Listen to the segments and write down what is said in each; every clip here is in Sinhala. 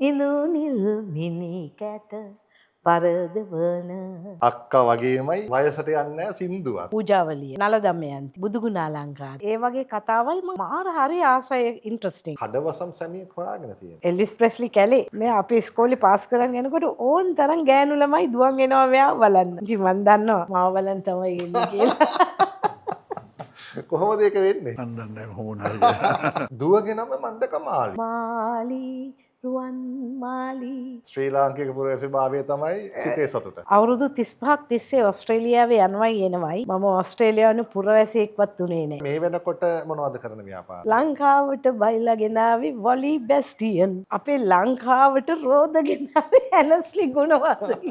ඉඳුනිල් මිනිකැට පරදවන අක්කා වගේමයි වයසට යන්නේ සින්දුවක්. පූජාවලිය නල දමයන්ති බුදුගුණ අලංකාර ඒ වගේ කතාවල් මාර හරි ආසය ඉන්ට්‍රස්ටිං. කඩවසම් සැමියෙක් හොයාගෙන තියෙනවා. එල්විස් ප්‍රෙස්ලි කැලේ මේ අපේ ඉස්කෝලේ පාස් කරන් යනකොට ඕන් තරම් ගෑනු ළමයි දුවන් එනවා මෙයා බලන්න. ඉතින් මන් දන්නවා මාව බලන්න තමයි එන්නේ කියලා. කොහොමද ඒක වෙන්නේ? මන් දන්නේ කොහොමද හරි. දුවගේ නම මන්දකමාලි. මාලි රුවන් මාලි ශ්‍රී ලාංකික පුරවැසිභාවය තමයි සිතේ සතුට. අවුරුදු 35ක් තිස්සේ ඕස්ට්‍රේලියාවේ යනවයි එනවයි මම ඕස්ට්‍රේලියානු පුරවැසියෙක්වත් උනේ නැහැ. මේ වෙනකොට මොනවද කරන ව්‍යාපාර? ලංකාවට බයිලා ගෙනාවි වොලි බැස්ටියන් අපේ ලංකාවට රෝද ගෙනාවි ඇනස්ලි ගුණවර්ධන.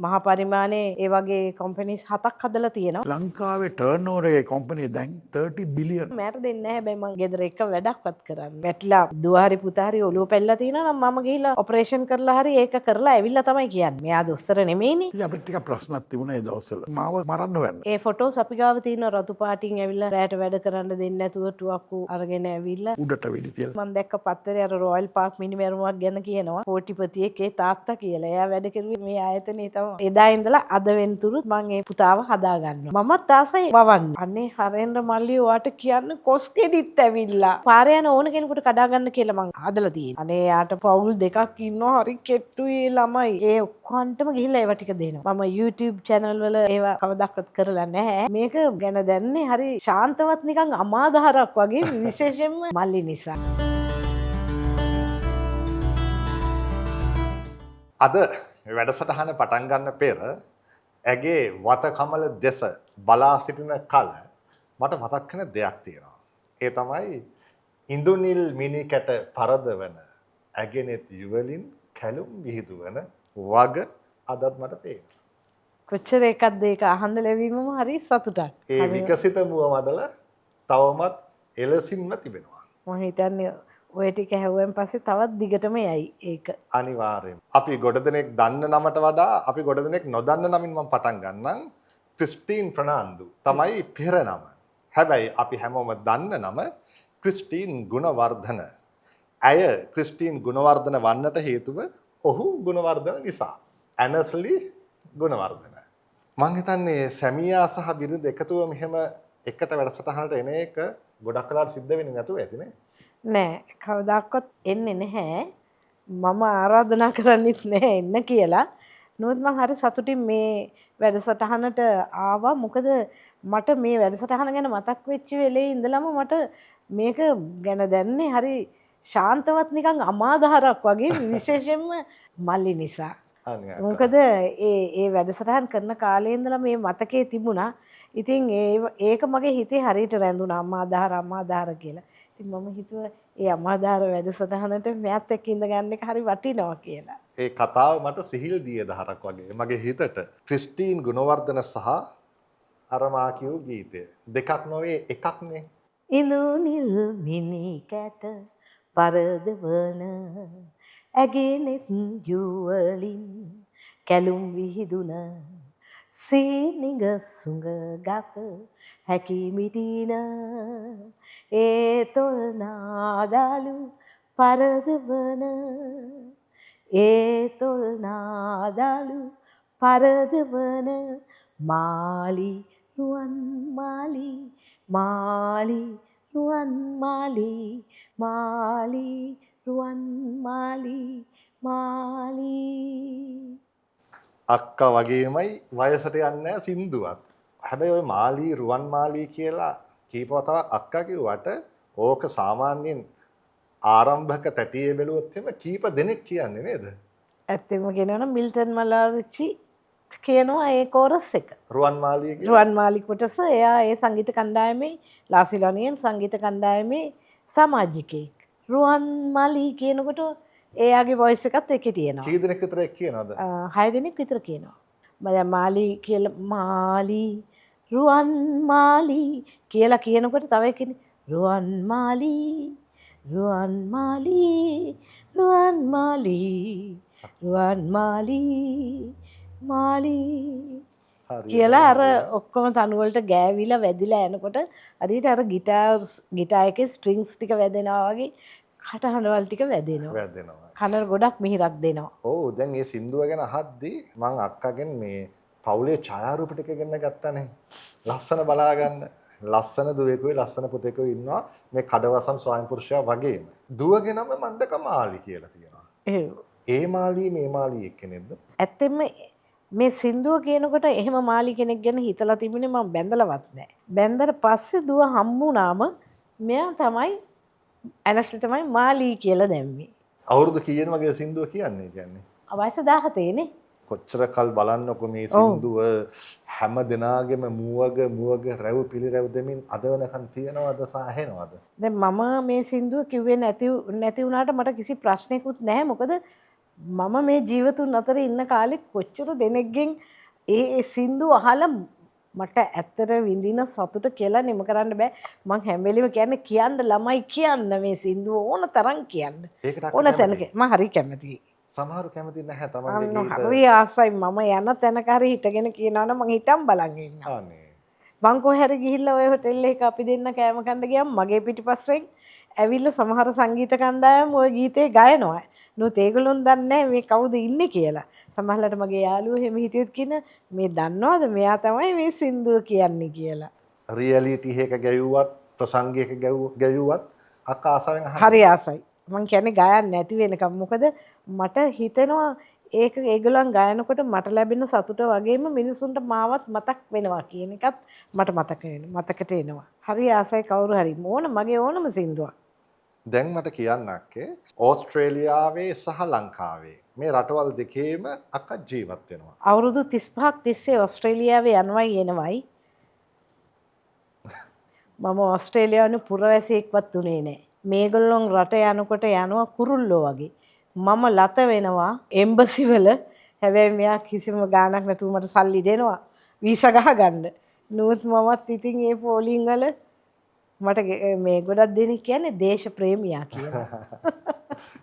මහා පරිමාණයේ ඒ වගේ කම්පැනිස් 7ක් හදලා තියෙනවා. ලංකාවේ ටර්න් ඕවර් එකේ කම්පැනි දැන් 30 බිලියන්. මට දෙන්නේ නැහැ හැබැයි මං ගෙදර එක වැඩක්වත් කරන්නේ. වැටිලා දුව හරි පුතා හරි ඔලුව පැල්ලලා තියෙනවා නම් මම ගිහිල්ලා ඔපරේෂන් කරලා හරි ඒක කරලා ඇවිල්ලා තමයි කියන්නේ. මෙයා දොස්තර නෙමෙයිනේ. ඉතින් අපිට ටිකක් ප්‍රශ්නක් තිබුණා ඒ දවස්වල. මාව මරන්න වෙන්න. ඒ ෆොටෝස් අපි ගාව තියෙන රතු පාටින් ඇවිල්ලා රැට වැඩ කරන්න දෙන්නේ නැතුව ටුවක්කු අරගෙන ඇවිල්ලා උඩට වෙඩි තියලා. මම දැක්ක පත්තරේ අර රොයල් පාක් මිනිමරුවක් ගැන කියනවා. කෝටිපතියෙක් ඒ තාත්තා කියලා. එයා වැඩ කරුවේ මේ ආයතනයේ තමයි. එදා ඉඳලා අද වෙනතුරුත් මම ඒ පුතාව හදා ගන්නවා. මමත් ආසයි වවන්න. අනේ හරෙන්ද්‍ර මල්ලි ඔයාට කියන්න කොස් කෙඩිත් ඇවිල්ලා. පාරේ යන ඕන කෙනෙකුට කඩා ගන්න කියලා මං හදලා තියෙනවා. අනේ යාට පවුල් දෙකක් ඉන්නවා හරි කෙට්ටුයි ළමයි. ඒ ඔක්කොන්ටම ගිහිල්ලා ඒවා ටික දෙනවා. මම YouTube channel වල ඒවා කවදාවත් කරලා නැහැ. මේක ගැන දැනන්නේ හරි ශාන්තවත් නිකන් අමාදහරක් වගේ විශේෂයෙන්ම මල්ලි නිසා. අද වැඩසටහන පටන් ගන්න පෙර ඇගේ වත කමල දෙස බලා සිටින කල මට මතක් වෙන දෙයක් තියෙනවා. ඒ තමයි ඉඳුනිල් මිනිකැට පරදවන ඇගෙනෙත් යුවලින් කැලුම් විහිදුවන වග අදත් මට පේනවා. කොච්චර එකක්ද ඒක අහන්න ලැබීමම හරි සතුටක්. ඒ විකසිත මුව මඩල තවමත් එලසින්ම තිබෙනවා. මම හිතන්නේ ඔය ටික හැවුවෙන් පස්සේ තවත් දිගටම යයි ඒක. අනිවාර්යයෙන්. අපි ගොඩ දෙනෙක් දන්න නමට වඩා අපි ගොඩ දෙනෙක් නොදන්න නමින් මම පටන් ගන්නම්. ක්‍රිස්ටීන් ප්‍රනාන්දු තමයි පෙර නම. හැබැයි අපි හැමෝම දන්න නම ක්‍රිස්ටීන් ගුණවර්ධන. ඇය ක්‍රිස්ටීන් ගුණවර්ධන වන්නට හේතුව ඔහු ගුණවර්ධන නිසා. ඇනස්ලි ගුණවර්ධන. මං හිතන්නේ සැමියා සහ බිරිඳ එකතුව මෙහෙම එකට වැඩසටහනට එන එක ගොඩක් වෙලාවට සිද්ධ වෙන්නේ නැතුව ඇතිනේ. නෑ කවදාවත් එන්නේ නැහැ. මම ආරාධනා කරන්නෙත් නැහැ එන්න කියලා. නමුත් මම හරි සතුටින් මේ වැඩසටහනට ආවා. මොකද මට මේ වැඩසටහන ගැන මතක් වෙච්ච වෙලේ ඉඳලම මට මේක ගැන දැනන්නේ හරි ශාන්තවත් නිකන් අමාදහරක් වගේ විශේෂයෙන්ම මල්ලි නිසා. මොකද ඒ වැඩසටහන් කරන කාලේ ඉඳලා මේ මතකේ තිබුණා. ඉතින් ඒක මගේ හිතේ හරියට රැඳුණා අමාදහර කියලා. ඉතින් මම හිතුවා ඒ අමාදහර වැඩසටහනට මෑත් එක්ක ඉඳ ගන්න එක හරි වටිනවා කියලා. ඒ කතාව මට සිහිල් දිය දහරක් වගේ මගේ හිතට ක්‍රිස්ටීන් ගුණවර්ධන සහ අරමා කියූ ගීතය දෙකක් නොවේ එකක්නේ. ඉඳුනිල් මිනිකැට පරදවන ඇගෙනෙත් යුවලින් කැලුම් විහිදුන සීනිග සුඟ ගත හැකිමිටින ඒ තොල් නාදලු පරදවන ඒ තොල් නාදලු පරදවන මාලි රුවන් මාලි මාලි රුවන් මාලි මාලි රුවන් මාලි මාලි. අක්කා වගේමයි වයසට යන්නේ සින්දුවක්. හැබැයි ওই මාලි රුවන් මාලි කියලා කීපවතාවක් අක්කා කිව්වට ඕක සාමාන්‍යයෙන් ආරම්භක තැටියේ බැලුවොත් එimhe කීප දෙනෙක් කියන්නේ නේද? ඇත්තම කියනවනම් මිල්ටන් මලාරිච්චි කියනවා ඒ කෝරස් එක. රුවන් මාලි කියන රුවන් මාලි කොටස එයා ඒ සංගීත කණ්ඩායමේ ලාසිලොනියන් සංගීත කණ්ඩායමේ සමාජිකයෙක්. රුවන් මාලි කියනකොට එයාගේ වොයිස් එකත් එකේ තියෙනවා. කී දෙනෙක් විතර කියනවද? 6 දෙනෙක් විතර කියනවා. මම මාලි කියලා මාලි රුවන් මාලි කියලා කියනකොට තව කෙනෙක් රුවන් මාලි රුවන් මාලි රුවන් මාලි රුවන් මාලි මාලි කියලා අර ඔක්කොම තනු වලට ගෑවිලා වැදිලා යනකොට හරියට අර ගිටාර් එකේ ස්ට්‍රින්ග්ස් ටික වැදෙනවා වගේ කටහඬවල් ටික වැදෙනවා. වැදෙනවා. කනට ගොඩක් මිහිරක් දෙනවා. ඔව් දැන් මේ සින්දුව ගැන අහද්දී මං අක්කගෙන් මේ පවුලේ ඡායාරූප ටික ගෙන්න ගත්තානේ. ලස්සන බලා ගන්න. ලස්සන දුවෙකුයි ලස්සන පුතෙකුයි ඉන්නවා මේ කඩවසම් ස්වයං පුරුෂයා වගේම. දුවගේ නම මන්දක මාලි කියලා තියෙනවා. ඒ මාලි මේ මාලි එක්කෙනෙක්ද? ඇත්තෙන්ම මේ සින්දුව කියනකොට එහෙම මාලි කෙනෙක් ගැන හිතලා තිබුණේ මම බැඳලවත් නැහැ. බැඳලා පස්සේ දුව හම්බුනාම මෙයා තමයි ඇනස්ලි තමයි මාලි කියලා දැම්මේ. අවුරුදු කීයෙන් වගේ සින්දුව කියන්නේ කියන්නේ? වයස 17 නේ. කොච්චර කල් බලන්නකො මේ සින්දුව හැම දිනාගෙම මුවග රැව් පිළිරැව් දෙමින් අද වෙනකන් තියනවද සාහෙනවද? දැන් මම මේ සින්දුව කිව්වේ නැති වුණාට මට කිසි ප්‍රශ්නයක්වත් නැහැ. මොකද මම මේ ජීවතුන් අතර ඉන්න කාලේ කොච්චර දෙනෙක්ගෙන් ඒ සින්දුව අහලා මට ඇත්තට විඳින සතුට කියලා නිම කරන්න බෑ. මං හැම වෙලෙම කියන්නේ කියන්න ළමයි කියන්න මේ සින්දුව ඕන තරම් කියන්න. ඕන තැනක මම හරි කැමතියි. සමහරු කැමති නැහැ තමන්ගේ ගීත. හරි ආසයි මම යන තැනක හරි හිටගෙන කියනවනම් මං හිටම් බලන් ඉන්නවා. අනේ. මං කොහේ හරි ගිහිල්ලා ඔය හොටෙල් එකක අපි දෙන්න කෑම කන්න ගියාම මගේ පිටිපස්සෙන් ඇවිල්ලා සමහර සංගීත කණ්ඩායම් ওই ගීතේ ගයනවා. නෝත් ඒගොල්ලොන් දන්නේ නැහැ මේ කවුද ඉන්නේ කියලා. සමහරවිට මගේ යාළුවෝ එහෙම හිටියොත් කියන මේ දන්නවද මෙයා තමයි මේ සින්දුව කියන්නේ කියලා. රියැලිටි එකක ගැයුවත් ප්‍රසංගයක ගැයුවත් අක්ක ආසාවෙන් අහනවා. හරි ආසයි. මං කියන්නේ ගයන්න නැති වෙනකම්. මොකද මට හිතෙනවා ඒක ඒගොල්ලන් ගයනකොට මට ලැබෙන සතුට වගේම මිනිසුන්ට මාවත් මතක් වෙනවා කියන එකත් මට මතකට එනවා. හරි ආසයි කවුරු හරි මගේ ඕනම සින්දුවක්. දැන් මට කියන්නක්කේ ඕස්ට්‍රේලියාවේ සහ ලංකාවේ මේ රටවල් දෙකේම අක්ක ජීවත් වෙනවා. අවුරුදු 35ක් තිස්සේ ඕස්ට්‍රේලියාවේ යනවයි එනවයි. මම ඕස්ට්‍රේලියානු පුරවැසියෙක්වත් උනේ නැහැ. මේගොල්ලොන් රට යනකොට යනවා කුරුල්ලෝ වගේ. මම ලත වෙනවා එම්බසි වල. හැබැයි මෙයා කිසිම ගාණක් නැතුව මට සල්ලි දෙනවා වීසා ගහ ගන්න. නමුත් මමත් ඉතින් ඒ පොලිං වල මට මේ ගොඩක් දෙනෙක් කියන්නේ දේශ ප්‍රේමියා කියලා.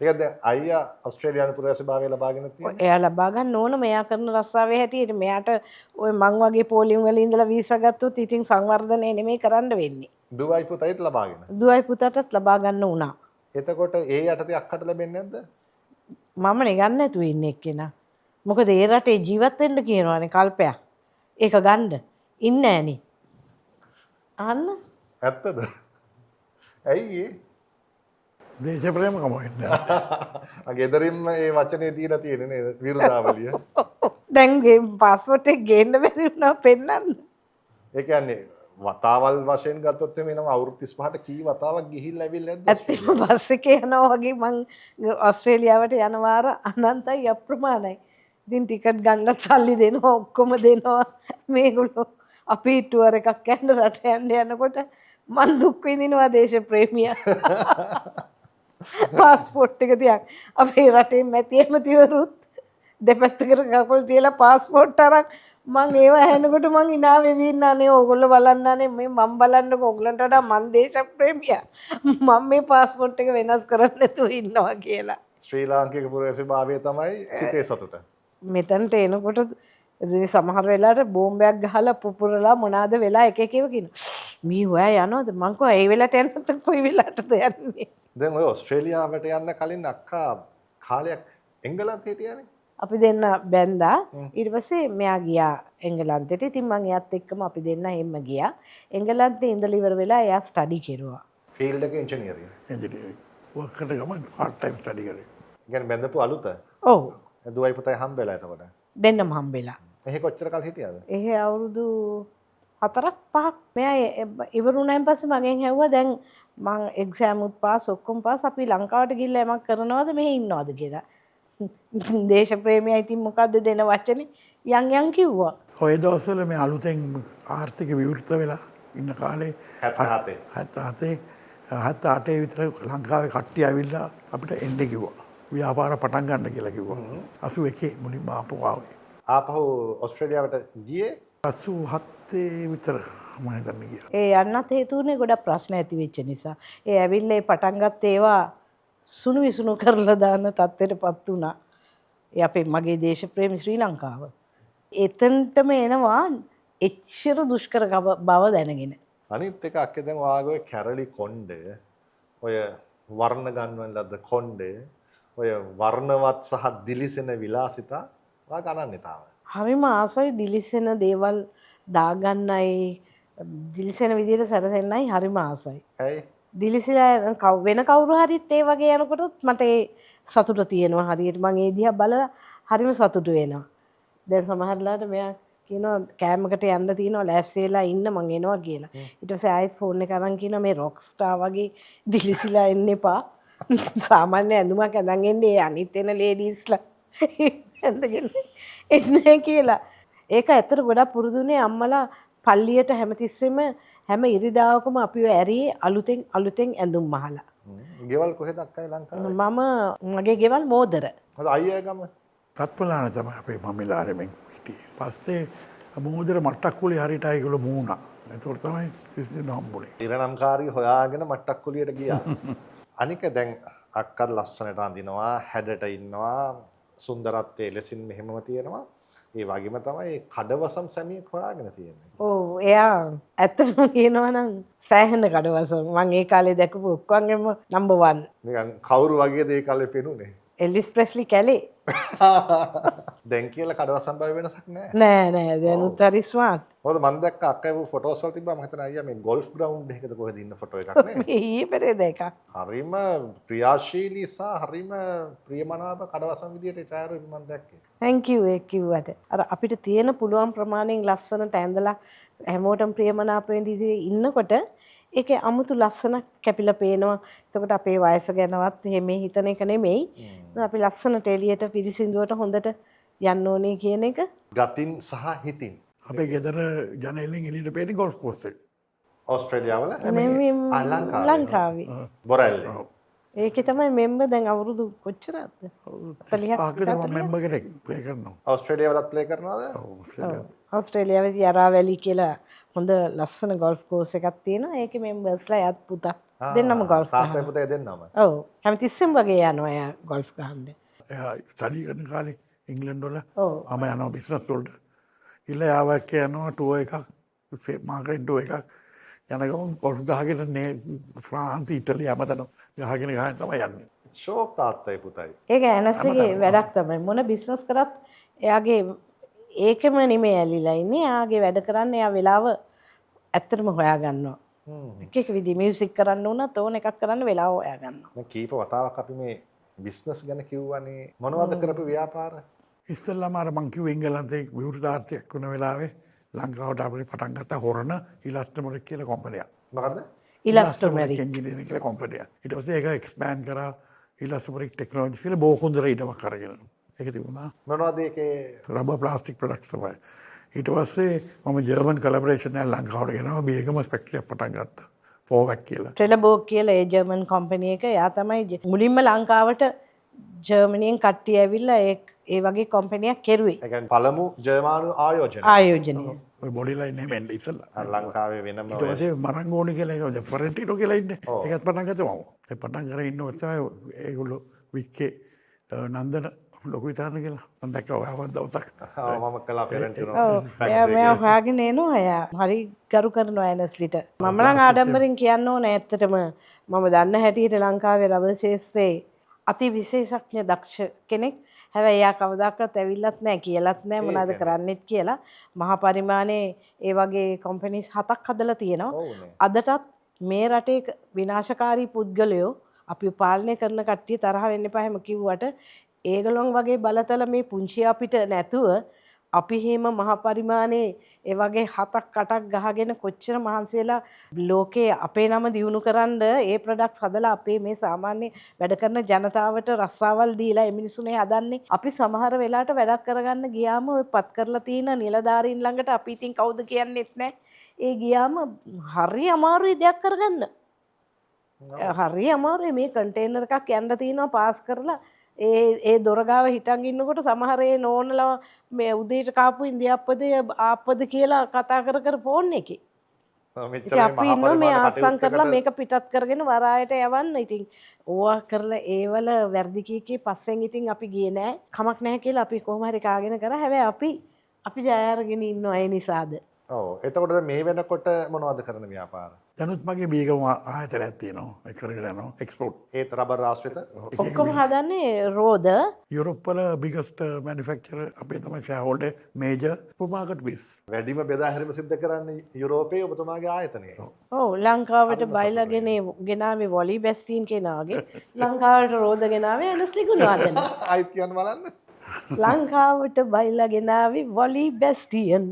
ඒක දැන් අයියා ඕස්ට්‍රේලියානු පුරවැසිභාවය ලබාගෙන තියෙනවා. එයා ලබා ගන්න ඕන මෙයා කරන රස්සාවේ හැටියට. මෙයාට ওই මං වගේ පොලිං වල ඉඳලා වීසා ගත්තොත් ඉතින් සංවර්ධනය නෙමෙයි කරන්න වෙන්නේ. දුවයි පුතයිත් ලබාගෙන. දුවයි පුතාටත් ලබා ගන්න උනා. එතකොට ඒ යටතේ අක්කට ලැබෙන්නේ නැද්ද? මම නිකන් නැතුව ඉන්නේ එක්කෙනා. මොකද ඒ රටේ ජීවත් වෙන්න කියනවානේ කල්පයක්. ඒක ගන්න ඉන්නේ නෑනේ. අහන්න. ඇත්තද? ඇයි ඒ? දේශප්‍රේම කමෙන්න. ගෙදරින්ම ඒ වචනේ දීලා තියෙන්නේ නේද? විරුදාවලිය. දැන් ගේ පාස්පෝර්ට් එක ගේන්න බැරි වුණා පෙන්නන්න. ඒ කියන්නේ වතාවල් වශයෙන් ගත්තොත් එමෙ අවුරුදු 35ට කී වතාවක් ගිහිල්ලා ඇවිල්ලා නැද්ද? ඇත්තටම බස් එකේ යනවා වගේ මං ඕස්ට්‍රේලියාවට යන වාර අනන්තයි අප්‍රමාණයි. ඉතින් ටිකට් ගන්නත් සල්ලි දෙනවා ඔක්කොම දෙනවා. මේගොල්ලෝ අපි ටුවර් එකක් යන්න රට යන්න යනකොට මං දුක් විඳිනවා දේශ ප්‍රේමියා. පාස්පෝර්ට් එක තියන් අපේ රටේ මැති ඇමතිවරුත් දෙපැත්තකට කකුල් තියලා පාස්පෝර්ට් අරන් මං ඒව ඇහෙනකොට මං hina වෙවි ඉන්නනේ. ඕගොල්ලෝ බලන්නනේ මේ මං බලන්නකො ඕගොල්ලන්ට වඩා මං දේශ ප්‍රේමියා. මම මේ පාස්පෝර්ට් එක වෙනස් කරන්න නැතුව ඉන්නවා කියලා. ශ්‍රී ලාංකික පුරවැසිභාවය තමයි සිතේ සතුට. මෙතනට එනකොට සමහර වෙලාවට බෝම්බයක් ගහලා පුපුරලා මොනවාද වෙලා එක එක ඒවා කියනවා. මී හොයා යනවද? මං කෝ ඒ වෙලාවට යන්න නැත්නම් කොයි වෙලාවටද යන්නේ? දැන් ඔය ඕස්ට්‍රේලියාවට යන්න කලින් අක්කා කාලයක් එංගලන්තේ හිටියානේ. අපි දෙන්න බැන්දා. ඊට පස්සේ මෙයා ගියා එංගලන්තෙට. ඉතින් මං එයාත් එක්කම අපි දෙන්න එහෙම ගියා. එංගලන්තේ ඉඳලා ඉවර වෙලා එයා ස්ටඩි කෙරුවා. ෆීල්ඩ් එකේ ඉංජිනේරින්. එන්ජිනියරින් වර්ක් කරන ගමන් part time study කරේ. කියන්නේ බැඳපු අලුත. ඔව්. දුවයි පුතයි හම්බෙලා එතකොට. දෙන්නම හම්බෙලා. එහේ කොච්චර කල් හිටියාද? එහෙ අවුරුදු 4ක් 5ක්. මෙයා ඉවරුණාන් පස්සේ මගෙන් ඇහුවා දැන් මං එක්සෑම් උත් පාස් ඔක්කොම පාස් අපි ලංකාවට ගිහිල්ලා යමක් කරනවද මෙහෙ ඉන්නවද කියලා. දේශ ප්‍රේමයා ඉතින් මොකද්ද දෙන වචනේ යන් කිව්වා. ඔය දවස්වල මේ අලුතෙන් ආර්ථික විවෘත වෙලා ඉන්න කාලේ 77 විතර ලංකාවේ කට්ටිය ඇවිල්ලා අපිට එන්න කිව්වා. ව්‍යාපාර පටන් ගන්න කියලා කිව්වා. 81 මුලින්ම ආපහු ආවේ. ආපහු ඕස්ට්‍රේලියාවට ගියේ 87 විතර මම හිතන්නේ ගියා. ඒ යන්නත් හේතු වුණේ ගොඩක් ප්‍රශ්න ඇති වෙච්ච නිසා. ඒ ඇවිල්ලා ඒ පටන් ගත්ත ඒවා සුණු විසුණු කරලා දාන තත්ත්වයටපත් වුණා. ඒ අපේ මගේ දේශප්‍රේමී ශ්‍රී ලංකාව. එතනටම එනවා එච්චර දුෂ්කර බව දැනගෙන. අනිත් එක අක්කේ දැන් ඔයාගේ කැරලි කොණ්ඩය ඔය වර්ණ ගන්වන ලද කොණ්ඩේ ඔය වර්ණවත් සහ දිලිසෙන විලාසිතා වා ගණන් තාම. හරිම ආසයි දිලිසෙන දේවල් දාගන්නයි දිලිසෙන විදිහට සැරසෙන්නයි හරිම ආසයි. ඇයි? දිලිසිලා වෙන කවුරු හරිත් ඒ වගේ යනකොටත් මට ඒ සතුට තියෙනවා. හරියට මම ඒ දිහා බලලා හරිම සතුටු වෙනවා. දැන් සමහරලාට මෙයා කියනවා කෑමකට යන්න තියෙනවා ලෑස්ති වෙලා ඉන්න මං එනවා කියලා. ඊට පස්සේ ආයෙත් ෆෝන් එක අරන් කියනවා මේ රොක් ස්ටාර් වගේ දිලිසිලා එන්න එපා. සාමාන්‍ය ඇඳුමක් අඳන් එන්නේ අනිත් එන ලේඩීස්ලා ඇඳගෙන එන්නේ කියලා. ඒක ඇත්තට ගොඩක් පුරුදුනේ අම්මලා පල්ලියට හැමතිස්සෙම හැම ඉරිදාවකම අපිව ඇරියේ අලුතෙන් ඇඳුම් මහලා. ගෙවල් කොහෙද අක්කයි ලංකාවේ? මම මගේ ගෙවල් මෝදර. හොඳ අයියා ගම. රත්පලාන තමයි අපේ මම්මිලාරෙමෙන් හිටියේ. පස්සේ මෝදර මට්ටක්කුලේ හරියට ඒගොල්ලෝ මූණා. ඒතකොට තමයි කිසිදු හම්බුනේ. ඉරණම්කාරී හොයාගෙන මට්ටක්කුලියට ගියා. අනික දැන් අක්කත් ලස්සනට අඳිනවා, හැඩට ඉන්නවා, සුන්දරත්වයේ ලෙසින් මෙහෙමම තියෙනවා. ඒ වගේම තමයි කඩවසම් සැමියෙක් හොයාගෙන තියෙන්නේ. ඔව් එයා ඇත්තටම කියනවා නම් සෑහෙන කඩවසම්. මම ඒ කාලේ දැකපු ඔක්කොගෙම නම්බර් 1. නිකන් කවුරු වගේද ඒ කාලේ පෙනුනේ? එල්විස් ප්‍රෙස්ලි කැලේ. දැන් කියලා කඩවසම් බය වෙනසක් නැහැ. නෑ දැනුත් හරි ස්මාර්ට්. මොකද මම දැක්ක අක්කේ ෆොටෝස් වල තිබ්බා මම හිතන අයියා මේ ගෝල්ෆ් ග්‍රවුන්ඩ් එකකද කොහෙද ඉන්න ෆොටෝ එකක් නේ. ඊයේ පෙරේද එකක්. හරිම ක්‍රියාශීලී සහ හරිම ප්‍රියමනාප කඩවසම් විදියට ටයර් එක මම දැක්කේ. thank you ඒ කිව්වට. අර අපිට තියෙන පුළුවන් ප්‍රමාණයෙන් ලස්සනට ඇඳලා හැමෝටම ප්‍රියමනාප වෙන්න ඉන්නකොට ඒකේ අමුතු ලස්සනක් කැපිලා පේනවා. එතකොට අපේ වයස ගැනවත් එහෙම හිතන එක නෙමෙයි. අපි ලස්සනට එළියට පිරිසිදුවට හොඳට යන්න ඕනේ කියන එක. ගතින් සහ හිතින්. අපේ ගෙදර ජනේලෙන් එළියට පේන ගෝල්ෆ් කෝස් එක. ඕස්ට්‍රේලියාවල ලංකාවේ. බොරැල්ලේ. ඒකේ තමයි මෙම්බර් දැන් අවුරුදු කොච්චරද? 40ක් මෙම්බර් කෙනෙක් ප්ලේ කරනවා. ඕස්ට්‍රේලියාවලත් ප්ලේ කරනවද? ඕස්ට්‍රේලියාවේ යරාවැලි කියලා හොඳ ලස්සන ගෝල්ෆ් කෝස් එකක් තියෙනවා. ඒකේ මෙම්බර්ස්ලා යත් පුතා දෙන්නම ගෝල්ෆ් තාත්තා පුතා දෙන්නම. ඔව් හැමතිස්සෙම වගේ යනවා එයා ගෝල්ෆ් ගහන්න. එයා ස්ටඩි කරන කාලේ ඉංග්ලන්ඩ් වල ඔව් මම යනවා බිස්නස් වලට. ඉල්ල යාවක් යනවා ටුවර් එකක් මාකට් ටුවර් එකක් යන ගමන් ගෝල්ෆ් ගහගෙන නේ ෆ්‍රාන්ස් ඉටලිය හැමතැනම ගහගෙන තමයි යන්නේ. ෂෝක් තාත්තයි පුතයි. ඒක ඇනස්ගේ වැඩක් තමයි. මොන බිස්නස් කරත් එයාගේ ඒකම නෙමෙයි ඇලිලා ඉන්නේ. එයාගේ වැඩ කරන්න එයා වෙලාව ඇත්තටම හොයා ගන්නවා. එක විදිහ මියුසික් කරන්න උනත් ඕන එකක් කරන්න වෙලාව හොයා ගන්නවා. දැන් කීප වතාවක් අපි මේ බිස්නස් ගැන කිව්වනේ මොනවද කරපු ව්‍යාපාර? ඉස්සෙල්ලාම අර මං කිව්ව එංගලන්තේ විවෘතාර්ථයක් වුණ වෙලාවේ ලංකාවට අපිට පටන් ගත්ත හොරණ ඉලස්ට්‍රොමරික් කියලා කොම්පැනියක්. මොකද්ද? ඉලස්ට්‍රොමරික් එන්ජිනියරින් කියලා කොම්පැනියක්. ඊට පස්සේ ඒක එක්ස්පෑන්ඩ් කරා ඉලස්ට්‍රොමරික් ටෙක්නොලොජිස් කියලා බෝකුන්දර ඊටමක් අරගෙන. ඒක තිබුණා. මොනවද ඒකේ? රබර් ප්ලාස්ටික් ප්‍රොඩක්ට්ස් තමයි. ඊට පස්සේ මම ජර්මන් කොලැබොරේෂන් එකක් ලංකාවට ගෙනාවා බීගම ෆැක්ටරියක් පටන් ගත්තා. ෆෝවැක් කියලා. ට්‍රෙලබෝග් කියලා ඒ ජර්මන් කම්පැනි එක. එයා තමයි මුලින්ම ලංකාවට ජර්මනියෙන් කට්ටිය ඇවිල්ලා ඒ වගේ කම්පැනියක් කෙරුවේ. ඒ කියන්නේ පළමු ජර්මානු ආයෝජනය. ඔය බොඩි ලයින් එහෙම එන්නේ ඉස්සෙල්ලා. ලංකාවේ වෙනම ඊට පස්සේ මරංගෝනි කියලා ඒක ෆරෙන්ටිනෝ කියලා ඉන්නේ. ඒකත් පටන් ගත්තා මම. ඒ පටන් කරගෙන ඉන්නකොට තමයි ඒගොල්ලෝ වික්කේ නන්දන ලොකු විතරන කියලා මම දැක්කා ඔයාවත් දවසක්. මම කළා ෆෙරන්ටිනෝ එයා හොයාගෙන එනවා එයා. හරි ගරු කරනවා ඇනස්ලිට. මම නම් ආඩම්බරෙන් කියන්න ඕනේ ඇත්තටම මම දන්න හැටියට ලංකාවේ රබර් ශාස්ත්‍රයේ අති විශේෂඥ දක්ෂ කෙනෙක්. හැබැයි එයා කවදාකවත් ඇවිල්ලත් නැහැ කියලත් නැහැ මොනවද කරන්නෙත් කියලා. මහා පරිමාණයේ ඒ වගේ කම්පැනිස් 7ක් හදලා තියෙනවා. අදටත් මේ රටේ විනාශකාරී පුද්ගලයෝ අපි පාලනය කරන කට්ටිය තරහ වෙන්න එපා හැම කිව්වට ඒගොල්ලන් වගේ බලතල මේ පුංචි අපිට නැතුව අපි හිම මහා පරිමාණයේ ඒ වගේ 7ක් 8ක් ගහගෙන කොච්චර මහන්සි වෙලා ලෝකේ අපේ නම දියුණු කරන්න ඒ ප්‍රොඩක්ට්ස් හදලා අපේ මේ සාමාන්‍ය වැඩ කරන ජනතාවට රස්සාවල් දීලා ඒ මිනිස්සුනේ හදන්නේ. අපි සමහර වෙලාවට වැඩක් කරගන්න ගියාම ඔය පත් කරලා තියෙන නිලධාරීන් ළඟට අපි ඉතින් කවුද කියන්නෙත් නැහැ. ඒ ගියාම හරි අමාරුයි දෙයක් කරගන්න. හරි අමාරුයි මේ කන්ටේනර් එකක් යන්න තියෙනවා පාස් කරලා ඒ දොරගාව හිටන් ඉන්නකොට සමහර ඒ නෝනලා මේ උදේට කාපු ඉන්දියාප්පද ආප්පද කියලා කතා කර ෆෝන් එකේ. අපි ඉන්න මේ ආසං කරලා මේක පිටත් කරගෙන වරායට යවන්න. ඉතින් ඕවා කරලා ඒවල වැරදි කීකේ පස්සෙන් ඉතින් අපි ගියේ නෑ. කමක් නැහැ කියලා අපි කොහොම හරි කාගෙන කරා. හැබැයි අපි ජය අරගෙන ඉන්නවා ඒ නිසාද. ඔව්. එතකොට මේ වෙනකොට මොනවද කරන ව්‍යාපාර? දැනුත් මගේ බීගම ආයතනයක් තියෙනවා. ඒක කරගෙන යනවා එක්ස්පෝර්ට්. ඒත් රබර් ආශ්‍රිත ඔක්කොම හදන්නේ රෝද යුරෝප් වල බිගස්ට් මැනුෆැක්චරර් අපේ තමයි ෂෙයාර්හෝල්ඩර් මේජර් සුපර්මාකට් බිස්. වැඩිම බෙදා හැරීම සිද්ධ කරන්නේ යුරෝපයේ ඔබතුමාගේ ආයතනයේ. ඔව් ලංකාවට බයිලාගෙන ගෙනාවේ වොලි බැස්ටීන් කෙනාගේ ලංකාවට රෝද ගෙනාවේ ඇනස්ලි ගුණවර්ධන. ආයිත් කියන්න බලන්න. ලංකාවට බයිලා ගෙනාවේ වොලි බැස්ටියන්.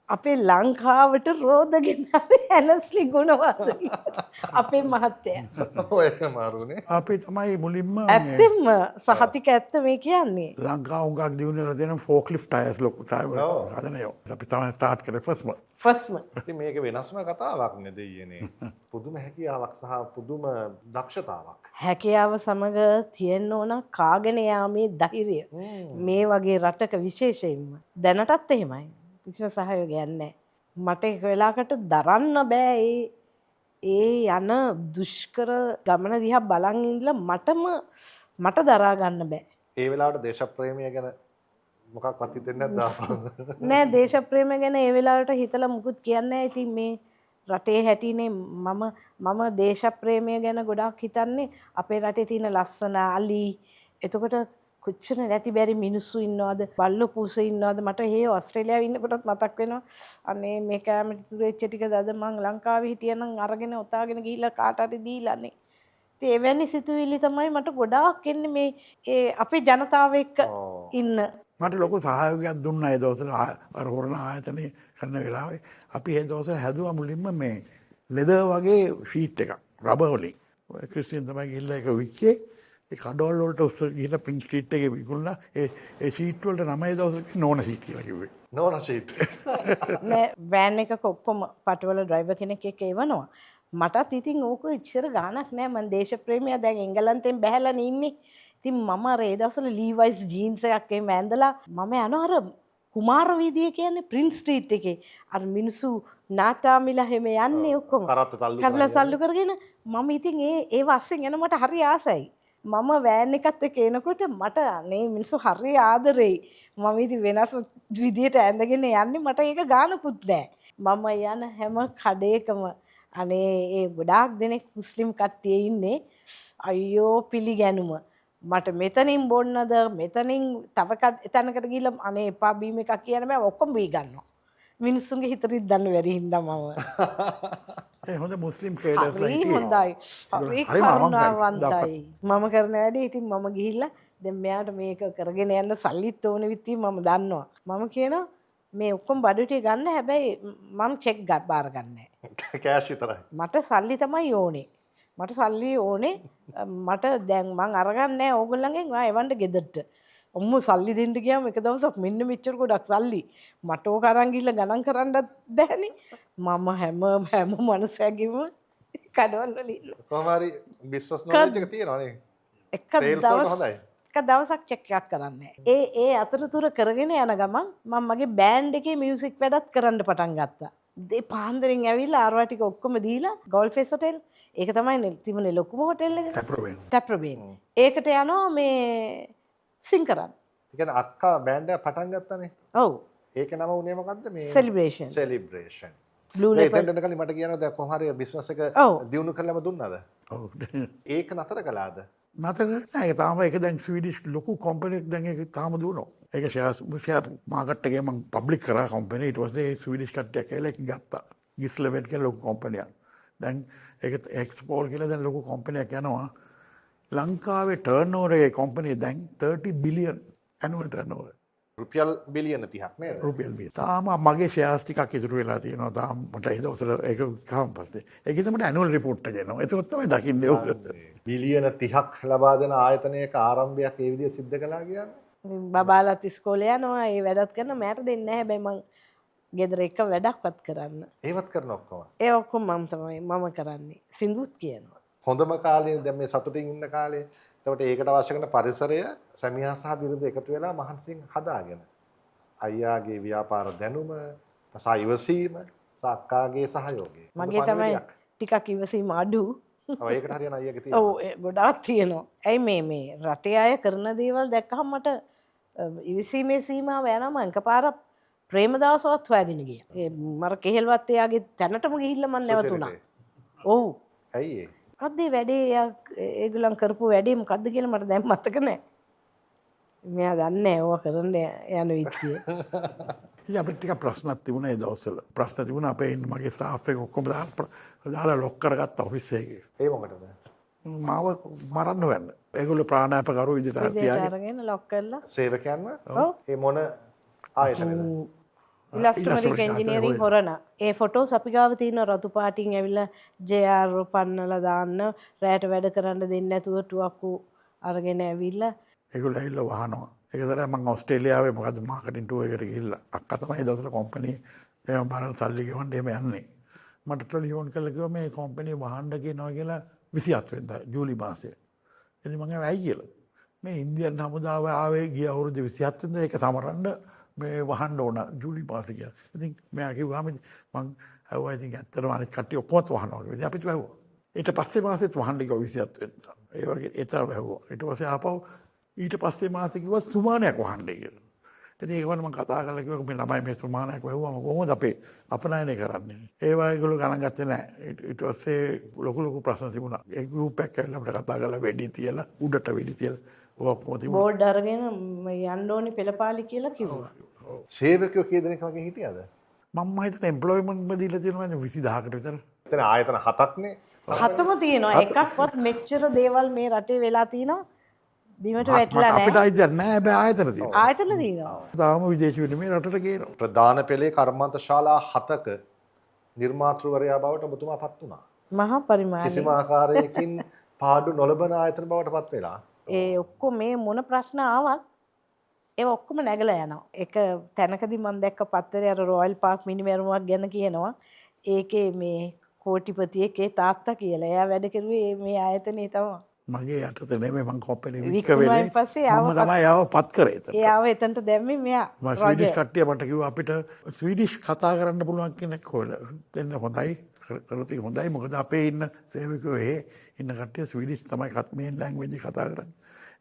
අපේ ලංකාවට රෝද ගෙනාවේ ඇනස්ලි ගුණවර්ධන. අපේ මහත්තයා. ඔය මාරුනේ. අපේ තමයි මුලින්ම ඇත්තෙම සහතික ඇත්ත මේ කියන්නේ. ලංකාව උඟක් දියුණුවලා දෙන ෆෝක්ලිෆ්ට් ටයර්ස් ලොකු ටයර් හදන ඒවා. අපි තමයි ස්ටාර්ට් කරේ ෆස්ට්ම. ඉතින් මේක වෙනස්ම කතාවක් නේ දෙයියනේ. පුදුම හැකියාවක් සහ පුදුම දක්ෂතාවක්. හැකියාව සමග තියෙන්න ඕන කාගෙන යාමේ ධෛර්යය. මේ වගේ රටක විශේෂයෙන්ම දැනටත් එහෙමයි. කිසිම සහයෝගයක් නැහැ. මට එක වෙලාවකට දරන්න බෑ ඒ යන දුෂ්කර ගමන දිහා බලන් ඉඳලා මට දරා ගන්න බෑ. ඒ වෙලාවට දේශප්‍රේමය ගැන මොකක්වත් හිතෙන්නේ නැද්ද? නෑ දේශප්‍රේමය ගැන ඒ වෙලාවට හිතලා මුකුත් කියන්නේ නැහැ. ඉතින් මේ රටේ හැටිනේ මම දේශප්‍රේමය ගැන ගොඩාක් හිතන්නේ අපේ රටේ තියෙන ලස්සන අලි. එතකොට කොච්චර නැති බැරි මිනිස්සු ඉන්නවද බල්ලෝ පූසෝ ඉන්නවද මට හේ ඕස්ට්‍රේලියාවේ ඉන්නකොටත් මතක් වෙනවා අනේ මේ කැමරේ තුරෙච්ච ටික දද මං ලංකාවේ හිටියනම් අරගෙන ඔතාගෙන ගිහිල්ලා කාට හරි දීලානේ ඉතින් එවැනි සිතුවිලි තමයි මට ගොඩාක් එන්නේ මේ අපේ ජනතාව එක්ක ඉන්න මට ලොකු සහයෝගයක් දුන්නා ඒ දවස්වල අර හොරණ ආයතනයේ කරන වෙලාවේ අපි ඒ දවස්වල හැදුවා මුලින්ම මේ ලෙදර් වගේ ෂීට් එකක් රබර් වලින් ඔය ක්‍රිස්ටියන් තමයි ගිහිල්ලා ඒක වික්කේ ඒ කඩවල වලට උස්ස ගිහිල්ලා ප්‍රින්ස් ස්ට්‍රීට් එකේ විකුණලා ඒ ෂීට් වලට නම ඒ දවස්වල නෝන ෂීට් කියලා කිව්වේ. නෝන ෂීට්. නෑ වෑන් එකක ඔක්කොම පටවල ඩ්‍රයිවර් කෙනෙක් එක්ක එවනවා. මටත් ඉතින් ඕක ඉච්චර ගාණක් නෑ මං දේශප්‍රේමියා දැන් එංගලන්තෙන් බැහැලානේ ඉන්නේ. ඉතින් මම අර ඒ දවස්වල ලීවයිස් ජීන්ස් එකක් එහෙම ඇඳලා මම යනවා අර කුමාර වීදියේ කියන්නේ ප්‍රින්ස් ස්ට්‍රීට් එකේ අර මිනිස්සු නාටාමිලා හැම යන්නේ ඔක්කොම කරලා තල්ලු කරගෙන මම ඉතින් ඒ වස්සෙන් යන මට හරි ආසයි. මම වෑන් එකත් එක්ක එනකොට මට අනේ මිනිස්සු හරි ආදරෙයි. මම ඉතින් වෙනස් විදියට ඇඳගෙන යන්නේ මට ඒක ගානකුත් නෑ. මම යන හැම කඩේකම අනේ ඒ ගොඩාක් දෙනෙක් මුස්ලිම් කට්ටිය ඉන්නේ. අයියෝ පිළිගැනුම. මට මෙතනින් බොන්නද මෙතනින් තව තැනකට ගිහලා අනේ එපා බීම එකක් කියන බෑ ඔක්කොම බී ගන්නවා. මිනිස්සුන්ගේ හිත රිද්දන්න බැරි හින්දා මම ඒ හොඳ මුස්ලිම් ට්‍රේඩර්ස් හරි හොඳයි. හරි කරුණාවන්තයි. මම කරන වැඩේ ඉතින් මම ගිහිල්ලා දැන් මෙයාට මේක කරගෙන යන්න සල්ලිත් ඕනේ විත්ති මම දන්නවා. මම කියනවා මේ ඔක්කොම බඩු ටික ගන්න හැබැයි මම චෙක් බාර ගන්නෑ. කෑෂ් විතරයි. මට සල්ලි තමයි ඕනේ. මට සල්ලි ඕනේ. මට දැන් මං අරගන්නේ ඕගොල්ලන්ගෙන් ආ එවන්න ගෙදරට. අම්මෝ සල්ලි දෙන්න ගියාම එක දවසක් මෙන්න මෙච්චර ගොඩක් සල්ලි. මට ඕක අරන් ගිහලා ගණන් කරන්නත් බෑනේ. මම හැම මනුස්සයෙක්ගේම කඩවල වල ඉන්න. කොහොම හරි බිස්නස් නොලෙජ් එක තියෙනවා නේ. එක දවසක් චෙක් එකක් කරන්නේ. ඒ අතරතුර කරගෙන යන ගමන් මම මගේ බෑන්ඩ් එකේ මියුසික් වැඩත් කරන්න පටන් ගත්තා. ඒ පාන්දරින් ඇවිල්ලා ආරවා ටික ඔක්කොම දීලා ගෝල්ෆේස් හොටෙල් ඒක තමයි තිබුණේ ලොකුම හොටෙල් එක. ටැප්‍රොබේන්. ඒකට යනවා මේ සිං කරන්න. ඒ කියන්නේ අක්කා බෑන්ඩ් එක පටන් ගත්තානේ. ඔව්. ඒක නම උනේ මොකද්ද මේ? සෙලිබ්‍රේෂන්. බ්ලූ ලෙපර්ඩ් එතන කලින් මට කියනවා දැන් කොහොම හරි බිස්නස් එක දියුණු කරලාම දුන්නාද? ඔව්. ඒක නතර කළාද? නතර නෑ ඒක තාම ඒක දැන් ස්වීඩිෂ් ලොකු කම්පැනි එකක් දැන් ඒක තාම දුවනවා. ඒක ෂෙයාර් මාකට් එකේ මම පබ්ලික් කරා කම්පැනි ඊට පස්සේ ස්වීඩිෂ් කට්ටිය කියලා ඒක ගත්තා. ගිස්ලෙවෙට් කියලා ලොකු කම්පැනියක්. දැන් ඒක එක්ස්පෝල් කියලා දැන් ලොකු කම්පැනියක් යනවා. ලංකාවේ ටර්නෝවර් එකේ කම්පැනි දැන් 30 බිලියන් ඇනුවල් ටර්නෝවර්. රුපියල් බිලියන 30ක් නේද? රුපියල් බිලියන. තාම මගේ ෂෙයාර්ස් ටිකක් ඉතුරු වෙලා තියෙනවා. තාම මට ඒ දවස්වල ඒක ගහම පස්සේ. ඒකෙන් තමයි ඇනුවල් රිපෝට් එක එනවා. ඒක තමයි දකින්නේ ඔක. බිලියන 30ක් ලබා දෙන ආයතනයක ආරම්භයක් ඒ විදිහට සිද්ධ කළා කියන්නේ. බබාලත් ඉස්කෝලේ යනවා. ඒ වැඩත් කරන මට දෙන්නේ නැහැ. හැබැයි මං ගෙදර එක වැඩක්වත් කරන්න. ඒවත් කරන ඔක්කොම. ඒ ඔක්කොම මම කරන්නේ. සින්දුත් කියනවා. හොඳම කාලේ දැන් මේ සතුටින් ඉන්න කාලේ. එතකොට ඒකට අවශ්‍ය කරන පරිසරය සැමියා සහ බිරිඳ එකතු වෙලා මහන්සියෙන් හදාගෙන. අයියාගේ ව්‍යාපාර දැනුම, සයිවසීම, අක්කාගේ සහයෝගය. මගේ තමයි ටිකක් ඉවසීම අඩු. ඔව් ඒකට හරියන අයියාගේ තියෙනවා. ඔව් ගොඩාක් තියෙනවා. ඇයි මේ රටේ අය කරන දේවල් දැක්කහම මට ඉවසීමේ සීමාව යනවා. එකපාරක් ප්‍රේමදාසවත් හොයාගෙන ගියා. ඒ මර කෙහෙල්වත් එයාගේ තැනටම ගිහිල්ලා මම නැවතුණා. ඔව්. ඇයි ඒ? මොකද්ද මේ වැඩේ ඒගොල්ලන් කරපු වැඩේ මොකද්ද කියලා මට දැන් මතක නැහැ. මෙයා දන්නේ නැහැ ඕවා කරන්න යන විදිය. ඉතින් අපිට ටිකක් ප්‍රශ්නක් තිබුණා ඒ දවස්වල. ප්‍රශ්න තිබුණා අපේ ඉන්න මගේ ස්ටාෆ් එක ඔක්කොම දාලා ලොක් කරගත්ත ඔෆිස් එකේ. ඒ මොකටද? මාව මරන්න වෙන්න. ඒගොල්ලෝ ප්‍රාණාපකරු විදිහට තියාගෙන අරගෙන ලොක් කරලා සේවකයන්ව? ඒ මොන ආයතනද? ඉලස්ට්‍රමරික් එන්ජිනියරින් හොරණ. ඒ ෆොටෝස් අපි ගාව තියෙන රතු පාටින් ඇවිල්ලා JR පන්නලා දාන්න රැයට වැඩ කරන්න දෙන්නේ නැතුව ටුවක්කු අරගෙන ඇවිල්ලා ඒගොල්ලෝ ඇවිල්ලා වහනවා. ඒක තමයි මම ඕස්ට්‍රේලියාවේ මොකද මාකටිං ටූර් එකට ගිහිල්ලා අක්කා තමයි ඒ දවස්වල කම්පැනි එහෙම බලන සල්ලි ගෙවන්න එහෙම යන්නේ. මට ටෙලිෆෝන් කරලා කිව්වා මේ කම්පැනි වහන්න කියනවා කියලා 27 වෙනිදා ජූලි මාසයේ. ඉතින් මම ඇයි කියලා. මේ ඉන්දියන් හමුදාව ආවේ ගිය අවුරුදු 27 වෙනිදා ඒක සමරන්න මේ වහන්න ඕන ජූලි මාසේ කියලා. ඉතින් මෙයා කිව්වාම මං ඇහුවා ඉතින් ඇත්තටම අනිත් කට්ටිය ඔක්කොම වහනවා කියලා. ඉතින් අපිට වැහුවා. ඊට පස්සේ මාසෙත් වහන්න කිව්වා 27 වෙනිදා. ඒ වගේ ඒතර වැහුවා. ඊට පස්සේ ආපහු ඊට පස්සේ මාසේ කිව්වා සුමානයක් වහන්නයි කියලා. ඉතින් ඒක වань මම කතා කරලා කිව්වා මේ ළමයි මේ සුමානයක් වැහුවම කොහොමද අපේ අපනයනය කරන්නේ? ඒ වගේ ඒගොල්ලෝ ගණන් ගත්තේ නැහැ. ඊට පස්සේ ලොකු ප්‍රශ්න තිබුණා. ඒ ගෲප් එකක් ඇවිල්ලා අපිට කතා කරලා වෙඩි තියලා උඩට වෙඩි තියලා ඔක්කොම තිබුණා. බෝඩ් අරගෙන යන්න ඕනි පෙළපාලි කියලා කිව්වා. සේවකයෝ කී දෙනෙක් වගේ හිටියද? මම හිතන එම්ප්ලොයිමන්ට් දීලා තියෙනවා 20000කට විතර. එතන ආයතන 7ක්නේ. 7ම තියෙනවා. එකක්වත් මෙච්චර දේවල් මේ රටේ වෙලා තියෙනවා. බිමට වැටලා නැහැ. අපිට අයිතියක් නැහැ. හැබැයි ආයතන තියෙනවා. ආයතන තියෙනවා. තාම විදේශ විනිමය රටට ගේනවා. ප්‍රධාන පෙළේ කර්මාන්ත ශාලා 7ක නිර්මාතෘවරයා බවට ඔබතුමාපත් වුණා. මහා පරිමාණය. කිසිම ආකාරයකින් පාඩු නොලබන ආයතන බවට පත් වෙලා. ඒ ඔක්කොම මේ මොන ප්‍රශ්න ආවත් ඒ ඔක්කොම නැගලා යනවා. එක තැනකදී මම දැක්ක පත්තරේ අර රොයල් පාක් මිනිමැරුමක් ගැන කියනවා. ඒකේ මේ කෝටිපතියකේ තාත්තා කියලා. එයා වැඩ කරුවේ මේ ආයතනේ තමයි. මගේ යටතේ නෙමෙයි මං කම්පැනි වික්ක විකුණුවාන් වෙලේ පස්සේ මම තමයි යාව පත් කරේ එතන. එයාව එතනට දැම්මේ මෙයා. මම ස්වීඩිෂ් කට්ටිය මට කිව්වා අපිට ස්වීඩිෂ් කතා කරන්න පුළුවන් කෙනෙක් හොයලා දෙන්න හොඳයි කරලා තියෙන හොඳයි මොකද අපේ ඉන්න සේවකයෝ ඉන්න කට්ටිය ස්වීඩිෂ් තමයි මේන් ලැන්ග්වේජ් එක කතා කරන්නේ.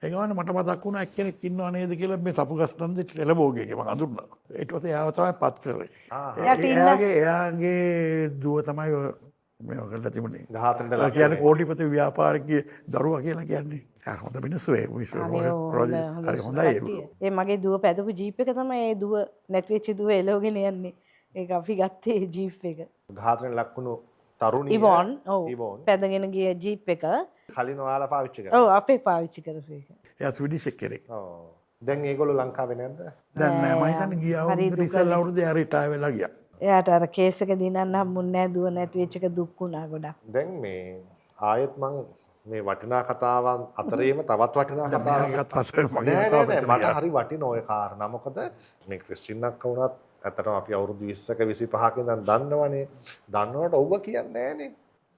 ඒ ගමන් මට මතක් වුණා එක්කෙනෙක් ඉන්නව නේද කියලා මේ සපුගස්තන්දේ ටෙලබෝගේගේ මම අඳුරනවා. ඊට පස්සේ යාව තමයි පත් කරේ. එයාගේ දුව තමයි මේ වගේ තිබුණේ. ඝාතනයට ලක් කියන්නේ කෝටිපති ව්‍යාපාරිකයේ දරුවා කියලා කියන්නේ. හොඳ මිනිස්සු ඒ හරි හොඳයි. ඒ මගේ දුව පැදපු ජීප් එක තමයි ඒ දුව නැති වෙච්ච දුව එලවගෙන යන්නේ. ඒක අපි ගත්තේ ජීප් එක. ඝාතනයට ලක්වුණු තරුණිය ඉවෝන් ඔව් පැදගෙන ගිය ජීප් එක. කලින් ඔයාලා පාවිච්චි කරා. ඔව් අපේ පාවිච්චි කරපු එක. එයා ස්වීඩිෂ් කෙනෙක්. ඔව්. දැන් ඒගොල්ලෝ ලංකාවේ නැද්ද? දැන් නෑ මම හිතන්නේ ගිය අවුරුද්දේ ඉස්සෙල්ලා අවුරුද්දේ එයා රිටයර් වෙලා ගියා. එයාට අර කේස් එක දිනන්න හම්බුන්නේ නැහැ දුව නැති වෙච්ච එක දුක් වුණා ගොඩක්. දැන් මේ ආයෙත් මං මේ වටිනා කතාවන් අතරේම තවත් වටිනා කතාවක් නෑ මට හරි වටින ඔය කාරණා. මොකද මේ ක්‍රිස්ටින් අක්කා වුණත් ඇත්තටම අපි අවුරුදු 20ක 25ක ඉඳන් දන්නවනේ. දන්නවට ඔබ කියන්නේ නෑනේ.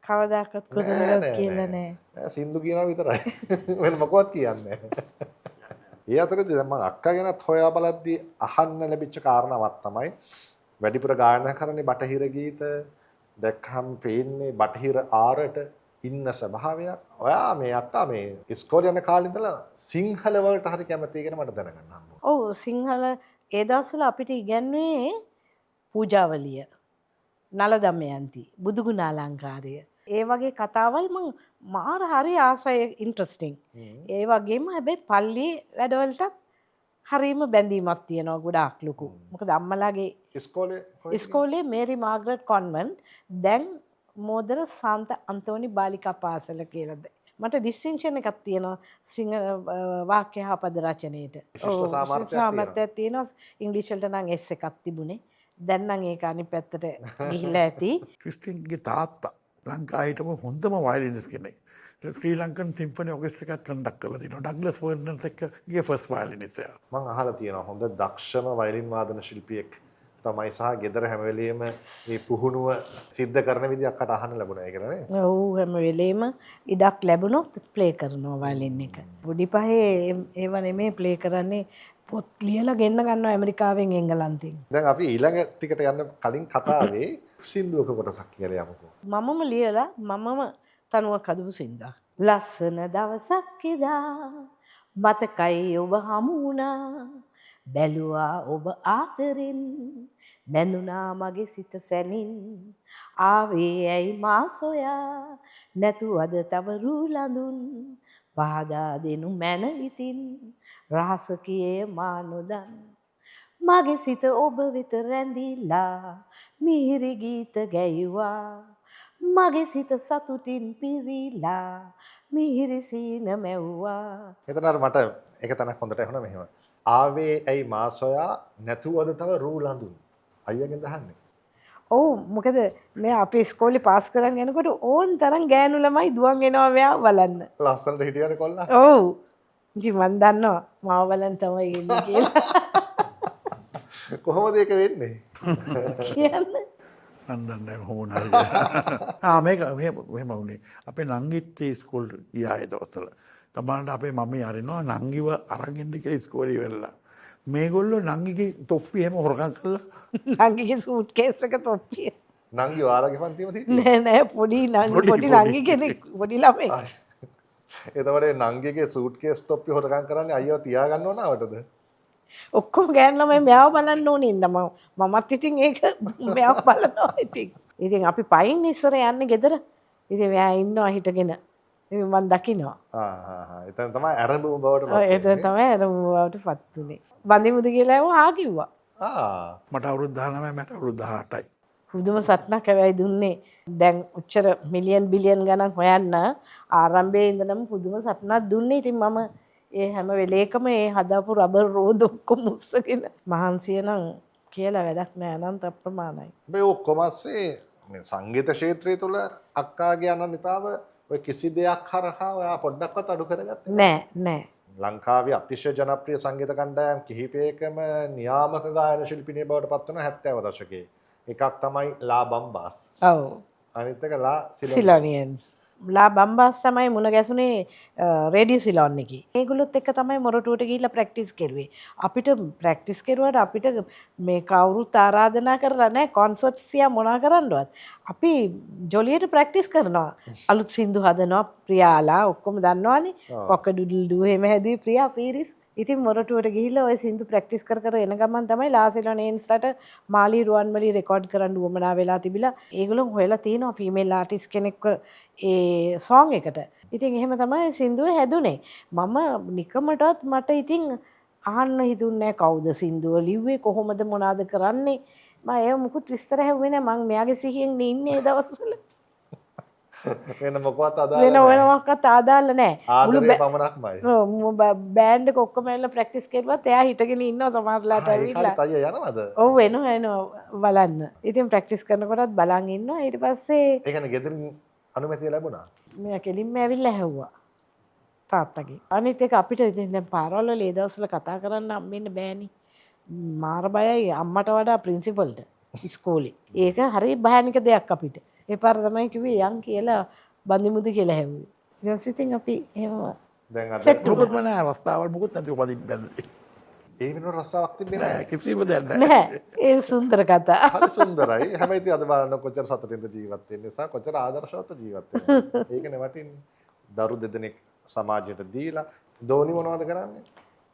කවදාකවත් කොතනවත් කියලා නෑ. සින්දු කියනවා විතරයි. වෙන මොකවත් කියන්නේ නෑ. ඒ අතරේදී දැන් මම අක්කා ගැනත් හොයා බලද්දී අහන්න ලැබිච්ච කාරණාවක් තමයි වැඩිපුර ගායනා කරන්නේ බටහිර ගීත දැක්කම පේන්නේ බටහිර ආරට ඉන්න ස්වභාවයක්. ඔයා මේ අක්කා මේ ඉස්කෝලේ යන කාලේ ඉඳලා සිංහල වලට හරි කැමති කියලා මට දැනගන්න හම්බුණා. ඔව් සිංහල ඒ දවස්වල අපිට ඉගැන්වුවේ පූජාවලිය, නල දමයන්ති, බුදුගුණ අලංකාරය. ඒ වගේ කතාවල් මම මාර හරි ආසයි ඉන්ට්‍රස්ටිං. ඒ වගේම හැබැයි පල්ලියේ වැඩවලටත් හරිම බැඳීමක් තියෙනවා ගොඩාක් ලොකු. මොකද අම්මලාගේ ඉස්කෝලේ මේරි මාග්‍රට් කොන්වෙන්ට් දැන් මෝදර සාන්ත අන්තෝනි බාලිකා පාසල කියලාද. මට ඩිස්ටින්ක්ෂන් එකක් තියෙනවා සිංහල වාක්‍ය හා පද රචනයේට. විශිෂ්ට සාමර්ථයක් තියෙනවා. ඉංග්‍රීසි වලට නම් S එකක් තිබුණේ. දැන් නම් ඒක අනිත් පැත්තට ගිහිලා ඇති. ක්‍රිස්ටින්ගේ තාත්තා ලංකාවේ හිටපු හොඳම වයලිනිස්ට් කෙනෙක්. ශ්‍රී ලංකන් සිම්ෆනි ඔකෙස්ට්‍රා එකක් කන්ඩක්ට් කරලා තිනවා. ඩග්ලස් ෆර්නන්ඩ්ස් එක්ක ගිය ෆස්ට් වයලිනිස්ට් එයා. මම අහලා තියෙනවා හොඳ දක්ෂම වයලින් වාදන ශිල්පියෙක් තමයි සහ ගෙදර හැම වෙලෙම මේ පුහුණුව සිද්ධ කරන විදිහක් අට අහන්න ලැබුණා ඒක නේ. ඔව් හැම වෙලෙම ඉඩක් ලැබුණොත් ප්ලේ කරනවා වයලින් එක. පොඩි පහේ ඒව නෙමෙයි ප්ලේ කරන්නේ පොත් ලියලා ගෙන්න ගන්නවා ඇමරිකාවෙන් එංගලන්තෙන්. දැන් අපි ඊළඟ ටිකට යන්න කලින් කතාවේ සින්දුවක කොටසක් කියලා යමුකෝ. මමම ලියලා මමම තනුවක් හදපු සින්දා. ලස්සන දවසක් එදා මතකයි ඔබ හමු වුණා බැලුවා ඔබ ආදරෙන් බැඳුනා මගේ සිත සැනින් ආවේ ඇයි මා සොයා නැතුවද තව රුලඳුන් පහදා දෙනු මැන ඉතින් රහස කියේ මා නොදන් මගේ සිත ඔබ වෙත රැඳිලා මිහිරි ගීත ගැයුවා මගේ සිත සතුටින් පිරීලා මිහිරි සීන මැව්වා. එතන අර මට එක තැනක් හොඳට ඇහුණා මෙහෙම. ආවේ ඇයි මා සොයා නැතුවද තව රූ ලඳුන්. අයියාගෙන් දහන්නේ. ඔව් මොකද මේ අපේ ඉස්කෝලේ පාස් කරන් යනකොට ඕන් තරම් ගෑනු ළමයි දුවන් එනවා මෙයා බලන්න. ලස්සනට හිටියනේ කොල්ලා. ඔව්. ඉතින් මන් දන්නවා මාව බලන්න තමයි එන්නේ කියලා. කොහොමද ඒක වෙන්නේ? කියන්නේ අන්දන්න හෝන මේක මෙහෙම වුණේ අපේ නංගිත් ස්කෝල් ගියා ඒ දවස්වල. තමන්ට අපේ මම්මී අරිනවා නංගිව අරන් එන්න කියලා ඉස්කෝලේ ඉවරලා. මේගොල්ලෝ නංගිගේ තොප්පි එහෙම හොරකම් කළා. නංගිගේ සූට් කේස් එක තොප්පිය. නංගි වාලගේ පන්තිම හිටියේ. නෑ නෑ පොඩි නංගි කෙනෙක් පොඩි ළමයි. එතකොට නංගිගේ සූට් කේස් තොප්පි හොරකම් කරන්නේ අයියව තියාගන්න ඕන ආවටද? ඔක්කොම ගෑනු ළමයි මෙයාව බලන්න ඕනේ ඉඳ මමත් ඉතින් ඒක මෙයාව බලනවා ඉතින්. ඉතින් අපි පයින් ඉස්සර යන්නේ ගෙදර. ඉතින් මෙයා ඉන්නවා හිටගෙන. ඉතින් මම දකිනවා. එතන තමයි ඇරඹුම බවට ඔව් එතන තමයි ඇරඹුම බවට පත් උනේ. බඳිමුද කියලා ආවා කිව්වා. මට අවුරුදු 19 මට අවුරුදු 18යි. පුදුම සටනක් හැබැයි දුන්නේ. දැන් උච්චර මිලියන් බිලියන් ගණන් හොයන්න ආරම්භයේ ඉඳලම පුදුම සටනක් දුන්නේ. ඉතින් මම ඒ හැම වෙලේකම ඒ හදාපු රබර් රෝද ඔක්කොම උස්සගෙන මහන්සිය නම් කියලා වැඩක් නෑ අනන්ත අප්‍රමාණයි. මේ ඔක්කොම ඇස්සේ මේ සංගීත ක්ෂේත්‍රය තුල අක්කාගේ අනන්‍යතාව ඔය කිසි දෙයක් හරහා ඔයා පොඩ්ඩක්වත් අඩු කරගත්තේ නෑ නෑ. ලංකාවේ අතිශය ජනප්‍රිය සංගීත කණ්ඩායම් කිහිපයකම නියාමක ගායන ශිල්පිනිය බවට පත් වුණා 70 දශකයේ. එකක් තමයි ලා බම්බාස්. ඔව්. අනිත් එක ලා සිලොනියන්ස්. ලා බම්බාස් තමයි මුණ ගැසුනේ රේඩියෝ සිලොන් එකේ. ඒගොල්ලොත් එක්ක තමයි මොරටුවට ගිහිල්ලා ප්‍රැක්ටිස් කරුවේ. අපිට ප්‍රැක්ටිස් කරුවාට අපිට මේ කවුරුත් ආරාධනා කරලා නැහැ කොන්සර්ට්ස් සියා මොනා කරන්නවත්. අපි ජොලියට ප්‍රැක්ටිස් කරනවා. අලුත් සින්දු හදනවා ප්‍රියාලා ඔක්කොම දන්නවනේ. කොකඩුඩුඩු එහෙම හැදුවේ ප්‍රියා පීරිස්. ඉතින් මොරටුවට ගිහිල්ලා ওই සින්දු ප්‍රැක්ටිස් කර එන ගමන් තමයි ලා සිලොනියන්ස්ලට මාලි රුවන්මලි රෙකෝඩ් කරන්න උවමනා වෙලා තිබිලා. ඒගොල්ලෝ හොයලා තිනවා ෆීමේල් ආටිස්ට් කෙනෙක්ව ඒ සෝං එකට. ඉතින් එහෙම තමයි සින්දුව හැදුනේ. මම නිකමටවත් මට ඉතින් අහන්න හිතුන්නේ කවුද සින්දුව ලිව්වේ කොහොමද මොනවාද කරන්නේ මම ඒව මුකුත් විස්තර හැව්වේ නෑ. මං මෙයාගේ සිහියෙන් ඉන්නේ ඒ දවස්වල. වෙන මොකවත් අදාළ වෙන මොනවාක්වත් අදාළ නෑ. ආදරේ පමණක්මයි. ඔව් බෑන්ඩ් එක ඔක්කොම එල්ල ප්‍රැක්ටිස් කරුවත් එයා හිටගෙන ඉන්නවා සමහරලාට ඇවිල්ලා. ඒකත් අයියා යනවද? ඔව් එනවා බලන්න. ඉතින් ප්‍රැක්ටිස් කරනකොටත් බලන් ඉන්නවා. ඊට පස්සේ ඒ කියන්නේ ගෙදරින් අනුමැතිය ලැබුණා. මෙයා කෙලින්ම ඇවිල්ලා ඇහුවා තාත්තගේ. අනිත් එක අපිට ඉතින් දැන් පාරවල් වල ඒ දවස්වල කතා කරන්න හම්බෙන්න බෑනේ. මාර බයයි අම්මට වඩා ප්‍රින්සිපල්ට ඉස්කෝලේ. ඒක හරි භයානක දෙයක් අපිට. ඒ පාර තමයි කිව්වේ යන් කියලා බඳිමුද කියලා හැව්වේ. ඊට පස්සේ ඉතින් අපි එහෙම දැන් අද මොකද මම රස්තාවල් මොකද නැතුව පදින් බැලුවේ. ඒ වෙනුව රස්සාවක් තිබෙන්නේ නැහැ. කිසිම දෙයක් නැහැ. නෑ. ඒ සුන්දර කතා. හරි සුන්දරයි. හැබැයි ඉතින් අද බලන්න කොච්චර සතුටින්ද ජීවත් වෙන්නේ නිසා කොච්චර ආදර්ශවත්ව ජීවත් වෙනවා. ඒකනේ වටින්නේ. දරු දෙදෙනෙක් සමාජයට දීලා දෝනි මොනවද කරන්නේ?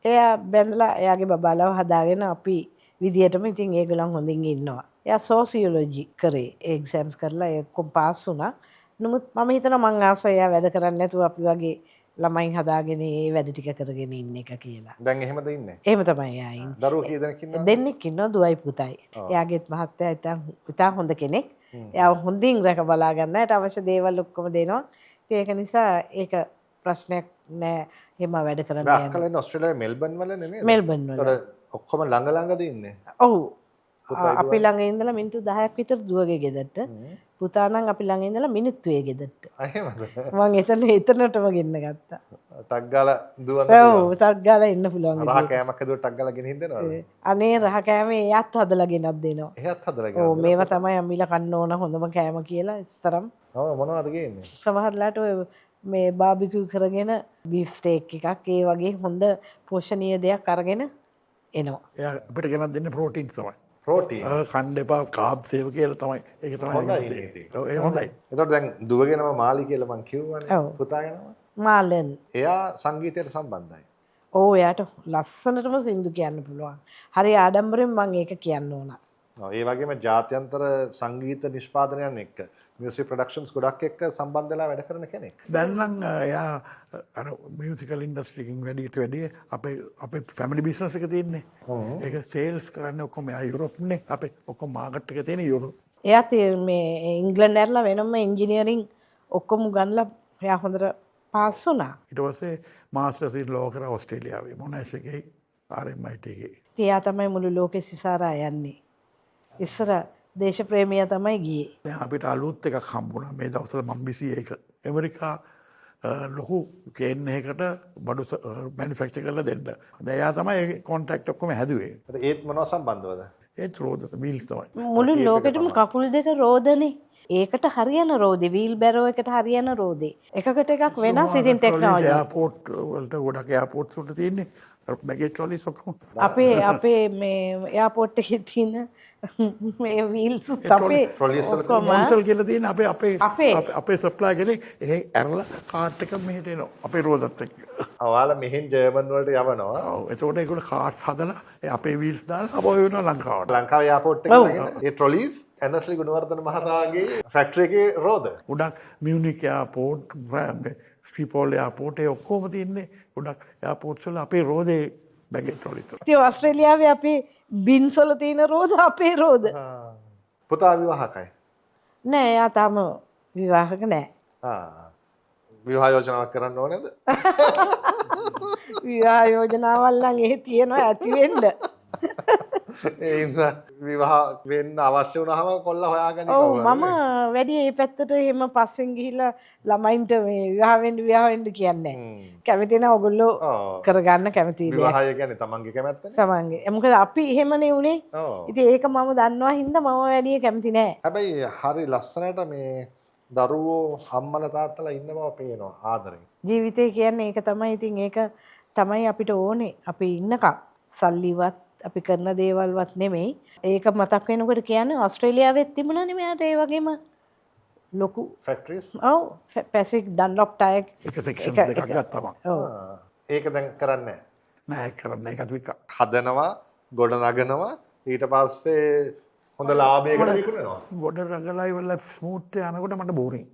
එයා බැඳලා එයාගේ බබාලව හදාගෙන අපි විදියටම ඉතින් ඒගොල්ලන් හොඳින් ඉන්නවා. එයා සෝසියොලොජි කරේ එක්සෑම්ස් කරලා ඒකම පාස් වුණා. නමුත් මම හිතනවා මං ආසයි එයා වැඩ කරන්නේ නැතුව අපි වගේ ළමයින් හදාගෙන ඒ වැඩ ටික කරගෙන ඉන්න එක කියලා. දැන් එහෙමද ඉන්නේ? එහෙම තමයි එයා ඉන්නේ. දරුවෝ කී දෙනෙක් ඉන්නවද? දෙන්නෙක් ඉන්නවා දුවයි පුතයි. එයාගේත් මහත්තයා ඉතින් හොඳ කෙනෙක්. එයා හොඳින් රැක බලා ගන්නට අවශ්‍ය දේවල් ඔක්කොම දෙනවා. ඉතින් ඒක නිසා ඒක ප්‍රශ්නයක් නෑ. එහෙම වැඩ කරන්න යනවා. අක්කලා ඉන්නේ ඕස්ට්‍රේලියාවේ මෙල්බන් වල නේ? මෙල්බන් වල. ඒතකොට ඔක්කොම ළඟ ළඟද ඉන්නේ? ඔව්. අපි ළඟ ඉඳලා මිනිත්තු 10ක් විතර දුවගේ ගෙදරට. පුතා නම් අපි ළඟ ඉඳලා මිනිත්තුවේ ගෙදරට. එහෙමද? මම එතනටම ගෙන්න ගත්තා. ටක් ගාලා දුවන්න ඔව් ටක් ගාලා එන්න පුළුවන්. රහ කෑමක් හදුවා ටක් ගාලා ගෙනින් දෙනවද? අනේ රහ කෑමේ එයාත් හදලා ගෙනත් දෙනවා. එහෙත් හදලා ඔව් ගෙනින්. මේවා තමයි අම්මිලා කන්න ඕන හොඳම කෑම කියලා ඉස්තරම්. ඔව් මොනවද ගේන්නේ? සමහරලාට ඔය මේ බාබිකියු කරගෙන බීෆ් ස්ටේක් එකක් ඒ වගේ හොඳ පෝෂණීය දෙයක් අරගෙන එනවා. එයා අපිට ගෙනත් දෙන්නේ ප්‍රෝටීන් තමයි. ප්‍රෝටීන්. කන්න එපා කාබ් සේව කියලා තමයි. ඒක තමයි. හොඳයි ඉතින්. ඔව් ඒක හොඳයි. එතකොට දැන් දුවගෙනම මාලි කියලා මං කිව්වනේ. පුතාගෙනම. මාලන්. එයා සංගීතයට සම්බන්ධයි. ඕ එයාට ලස්සනටම සින්දු කියන්න පුළුවන්. හරි ආඩම්බරෙන් මම ඒක කියන්න ඕන. ඒ වගේම ජාත්‍යන්තර සංගීත නිෂ්පාදනයන් එක්ක මියුසික් ප්‍රොඩක්ෂන්ස් ගොඩක් එක්ක සම්බන්ධ වෙලා වැඩ කරන කෙනෙක්. දැන් නම් එයා අර මියුසිකල් ඉන්ඩස්ට්‍රි එකකින් වැඩි අපේ ෆැමිලි බිස්නස් එක තියෙන්නේ. ඒක සේල්ස් කරන්නේ ඔක්කොම එයා යුරෝප්නේ. අපේ ඔක්කොම මාකට් එක තියෙන්නේ යුරෝප්. එයාත් මේ ඉංග්ලන්ඩ් ඇරලා වෙනම ඉංජිනියරින් ඔක්කොම ගන්නලා එයා හොඳට පාස් වුණා. ඊට පස්සේ මාස්ටර්ස් ඉන් ලෝ කරා ඕස්ට්‍රේලියාවේ මොනාෂ් එකේ RMIT එකේ. එයා තමයි මුළු ලෝකෙ සිසාරා යන්නේ. ඉස්සර දේශප්‍රේමියා තමයි ගියේ. දැන් අපිට අලුත් එකක් හම්බුණා මේ දවස්වල මම බිසි ඒක. ඇමරිකා ලොකු කේන් එකකට බඩු මැනුෆැක්චර් කරලා දෙන්න. දැන් එයා තමයි ඒ කොන්ට්‍රැක්ට් ඔක්කොම හැදුවේ. ඒත් මොනවා සම්බන්ධවද? ඒත් රෝද වීල්ස් තමයි. මුළු ලෝකෙටම කකුල් දෙක රෝදනේ. ඒකට හරියන රෝදේ වීල් බැරෝ එකට හරියන රෝදේ. එකකට එකක් වෙනස් ඉතින් ටෙක්නොලොජි. එයාපෝට් වලට ගොඩක් එයාපෝට්ස් වලට තියෙන්නේ. බැගේජ් ට්‍රොලිස් ඔක්කොම. අපේ මේ එයාපෝට් එකේ තියෙන මේ වීල්ස් අපේ ට්‍රොලිස් වල මොන්සල් කියලා තියෙන අපේ. අපේ සප්ලයි කෙනෙක් එහෙ ඇරලා කාට් එක මෙහෙට එනවා. අපේ රෝදත් එක්ක. ඔයාලා මෙහෙන් ජර්මන් වලට යවනවා. ඔව් ඒතකොට ඒගොල්ලෝ කාට්ස් හදලා අපේ වීල්ස් දාලා අපෝ වෙනවා ලංකාවට. ලංකාවේ එයාපෝට් එකේ ළඟින් ඒ ට්‍රොලිස් ඇනස්ලි ගුණවර්ධන මහතාගේ ෆැක්ටරි එකේ රෝද. ගොඩක් මියුනික් එයාපෝට් ස්ක්‍රීපෝල් එයාපෝට් ඒ ඔක්කොම තියෙන්නේ ගොඩක් එයාපෝට්ස් වල අපේ රෝදේ බැගේජ් ට්‍රොලිස් වල. ඉතින් ඕස්ට්‍රේලියාවේ අපේ බින්ස් වල තියෙන රෝද අපේ රෝද. පුතා විවාහකයි. නෑ එයා තාම විවාහක නෑ. විවාහ යෝජනාවක් කරන්න ඕනේද? විවාහ යෝජනාවල් නම් එහෙ තියෙනවා ඇති වෙන්න. ඒ හින්දා විවාහ වෙන්න අවශ්‍ය වුණාම කොල්ල හොයාගන්න ඔව් මම වැඩි මේ පැත්තට එහෙම පස්සෙන් ගිහිල්ලා ළමයින්ට මේ විවාහ වෙන්න කියන්නේ නැහැ. කැමති නැහැ ඔයගොල්ලෝ කරගන්න කැමති දේ. විවාහය කියන්නේ තමන්ගේ කැමැත්තනේ. තමන්ගේ. මොකද අපි එහෙමනේ උනේ. ඉතින් ඒක මම දන්නවා හින්දා මම වැඩි කැමති නැහැ. හැබැයි හරි ලස්සනට මේ දරුවෝ අම්මලා තාත්තලා ඉන්න බව පේනවා ආදරෙන්. ජීවිතේ කියන්නේ ඒක තමයි. ඉතින් ඒක තමයි අපිට ඕනේ. අපි ඉන්නකම් සල්ලිවත් අපි කරන දේවල්වත් නෙමෙයි. ඒක මතක් වෙනකොට කියන්නේ ඕස්ට්‍රේලියාවෙත් තිබුණානේ මෙයාට ඒ වගේම ලොකු ෆැක්ටරිස්. ඔව් පැසිෆික් ඩන්ලොප් ටයර් එක සෙක්ෂන් දෙකක් ගත්තා මම. ඔව්. ඒක දැන් කරන්නේ නෑ ඒක කරන්නේ ඒකත් වික. හදනවා, ගොඩ නගනවා, ඊට පස්සේ හොඳ ලාභයකට විකුණනවා. ගොඩ රඟලා ඉවරලා ස්මූත් යනකොට මට බෝරින්.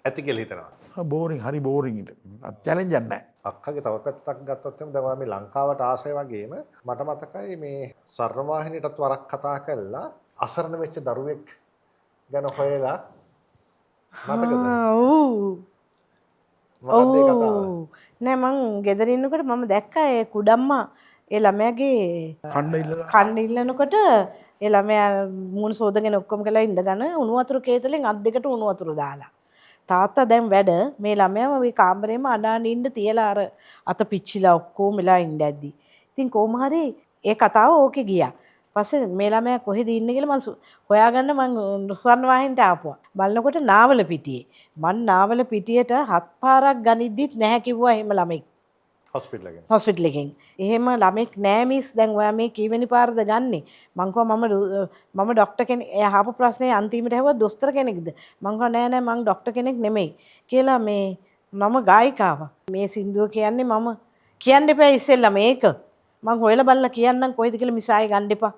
ඇති කියලා හිතනවා. බෝරින් හරි බෝරින් ඉත. චැලෙන්ජ් එකක් නෑ. අක්කගේ තව පැත්තක් ගත්තොත් එහම දැන් මේ ලංකාවට ආසය වගේම මට මතකයි මේ සර්වවාහිනියටත් වරක් කතා කළා අසරණ වෙච්ච දරුවෙක් ගැන හොයලා මතකද? මොකක්ද ඒ කතාව? නෑ මං ගෙදර ඉන්නකොට මම දැක්කා ඒ කුඩම්මා ඒ ළමයාගේ කන්න ඉල්ලනකොට ඒ ළමයා මූණ සෝදගෙන ඔක්කොම කළා ඉඳගෙන උණු වතුර කේතලෙන් අත් දෙකට උණු වතුර දාලා. තාත්තා දැන් වැඩ මේ ළමයාම මේ කාමරේම අඬන ඉන්න තියලා අර අත පිච්චිලා ඔක්කොම වෙලා ඉන්න ඇද්දි. ඉතින් කොහොම හරි ඒ කතාව ඕකේ ගියා. පස්සේ මේ ළමයා කොහෙද ඉන්නේ කියලා මං හොයාගන්න මං ස්වර්ණ වාහිනියට ආපුවා. බලනකොට නාවල පිටියේ. මං නාවල පිටියට 7 පාරක් ගනිද්දිත් නැහැ කිව්වා එහෙම ළමෙක්. හොස්පිටල් එකෙන්. එහෙම ළමෙක් නෑ මිස් දැන් ඔයා මේ කීවෙනි පාරද ගන්නෙ? මං කිව්වා මම ડોක්ටර් කෙනෙක්. එයා අහපු ප්‍රශ්නේ අන්තිමට ඇහුවා දොස්තර කෙනෙක්ද? මං කිව්වා නෑ මං ડોක්ටර් කෙනෙක් නෙමෙයි කියලා මේ මම ගායිකාවක්. මේ සින්දුව කියන්නේ මම කියන්න එපා ඉස්සෙල්ලා මේක. මං හොයලා බලලා කියන්නම් කොයිද කියලා මිස් ආයෙ ගන්න එපා.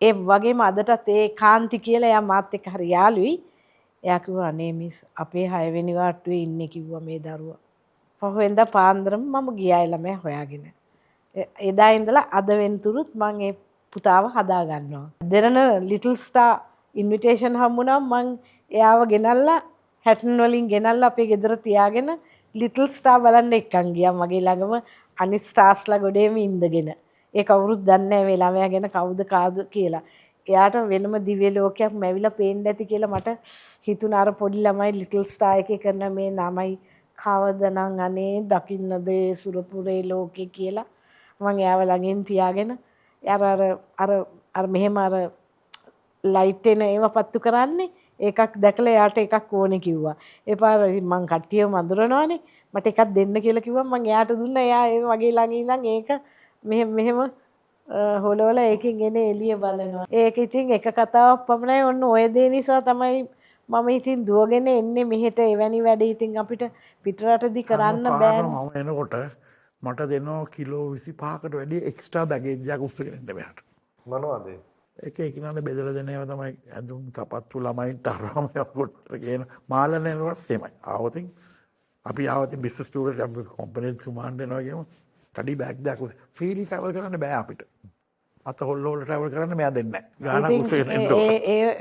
ඒ වගේම අදටත් ඒ කාන්ති කියලා එයා මාත් එක්ක හරි යාළුයි. එයා කිව්වා අනේ මිස් අපේ 6 වෙනි වාට්ටුවේ ඉන්නේ කිව්වා මේ දරුවා. පහුවෙන්දා පාන්දරම මම ගියා ළමයා හොයාගෙන. එදා ඉඳලා අද වෙනතුරුත් මම ඒ පුතාව හදා ගන්නවා. දෙරණ ලිටල් ස්ටාර් ඉන්විටේෂන් හම්බුණා මම එයාව ගෙනල්ලා හැටන් වලින් ගෙනල්ලා අපේ ගෙදර තියාගෙන ලිටල් ස්ටාර් බලන්න එක්කන් ගියා මගේ ළඟම අනිත් ස්ටාර්ස්ලා ගොඩේම ඉඳගෙන. ඒ කවුරුත් දන්නේ නැහැ මේ ළමයා ගැන කවුද කාද කියලා. එයාට වෙනම දිව්‍ය ලෝකයක් මැවිලා පේන්න ඇති කියලා මට හිතුණා. අර පොඩි ළමයි ලිටල් ස්ටාර් එකේ කරන මේ ළමයි කවදනම් අනේ දකින්නද සුරපුරේ ලෝකේ කියලා මම එයාව ළඟින් තියාගෙන අර මෙහෙම අර ලයිට් එන ඒවා පත්තු කරන්නේ එකක් දැකලා එයාට එකක් ඕනේ කිව්වා. ඒ පාර මං කට්ටියව මඳුරනවානේ මට එකක් දෙන්න කියලා කිව්වා මං එයාට දුන්නා. එයා ඒ වගේ ළඟ ඉඳන් ඒක මෙහෙම හොලවල ඒකෙන් එන එළිය බලනවා. ඒක ඉතින් එක කතාවක් පමණයි. ඔන්න ඔය දේ නිසා තමයි මම ඉතින් දුවගෙන එන්නේ මෙහෙට. එවැනි වැඩ ඉතින් අපිට පිටරටදී කරන්න බෑ. මම එනකොට මට දෙනවා කිලෝ 25කට වැඩි එක්ස්ට්‍රා බැගේජ් එකක් උස්සගෙන එන්න මෙහාට. මොනවද? එක එකිනෙකට බෙදලා දෙන ඒවා තමයි ඇඳුම් සපත්තු ළමයින්ට අරම කොට කියන මාළනේනවත් එමය. ආවතින් අපි ආවතින් බිස්නස් ටූර් අපි කම්පැනි සුමාන් දෙනවා කියමු. ටඩි බෑග් දෙයක් ෆ්‍රීලි ට්‍රැවල් කරන්න බෑ අපිට. අත හොල්ලෝල ට්‍රැවල් කරන්න මෙයා දෙන්නේ නැහැ. ගානක් උස්සගෙන එන්න ඕන.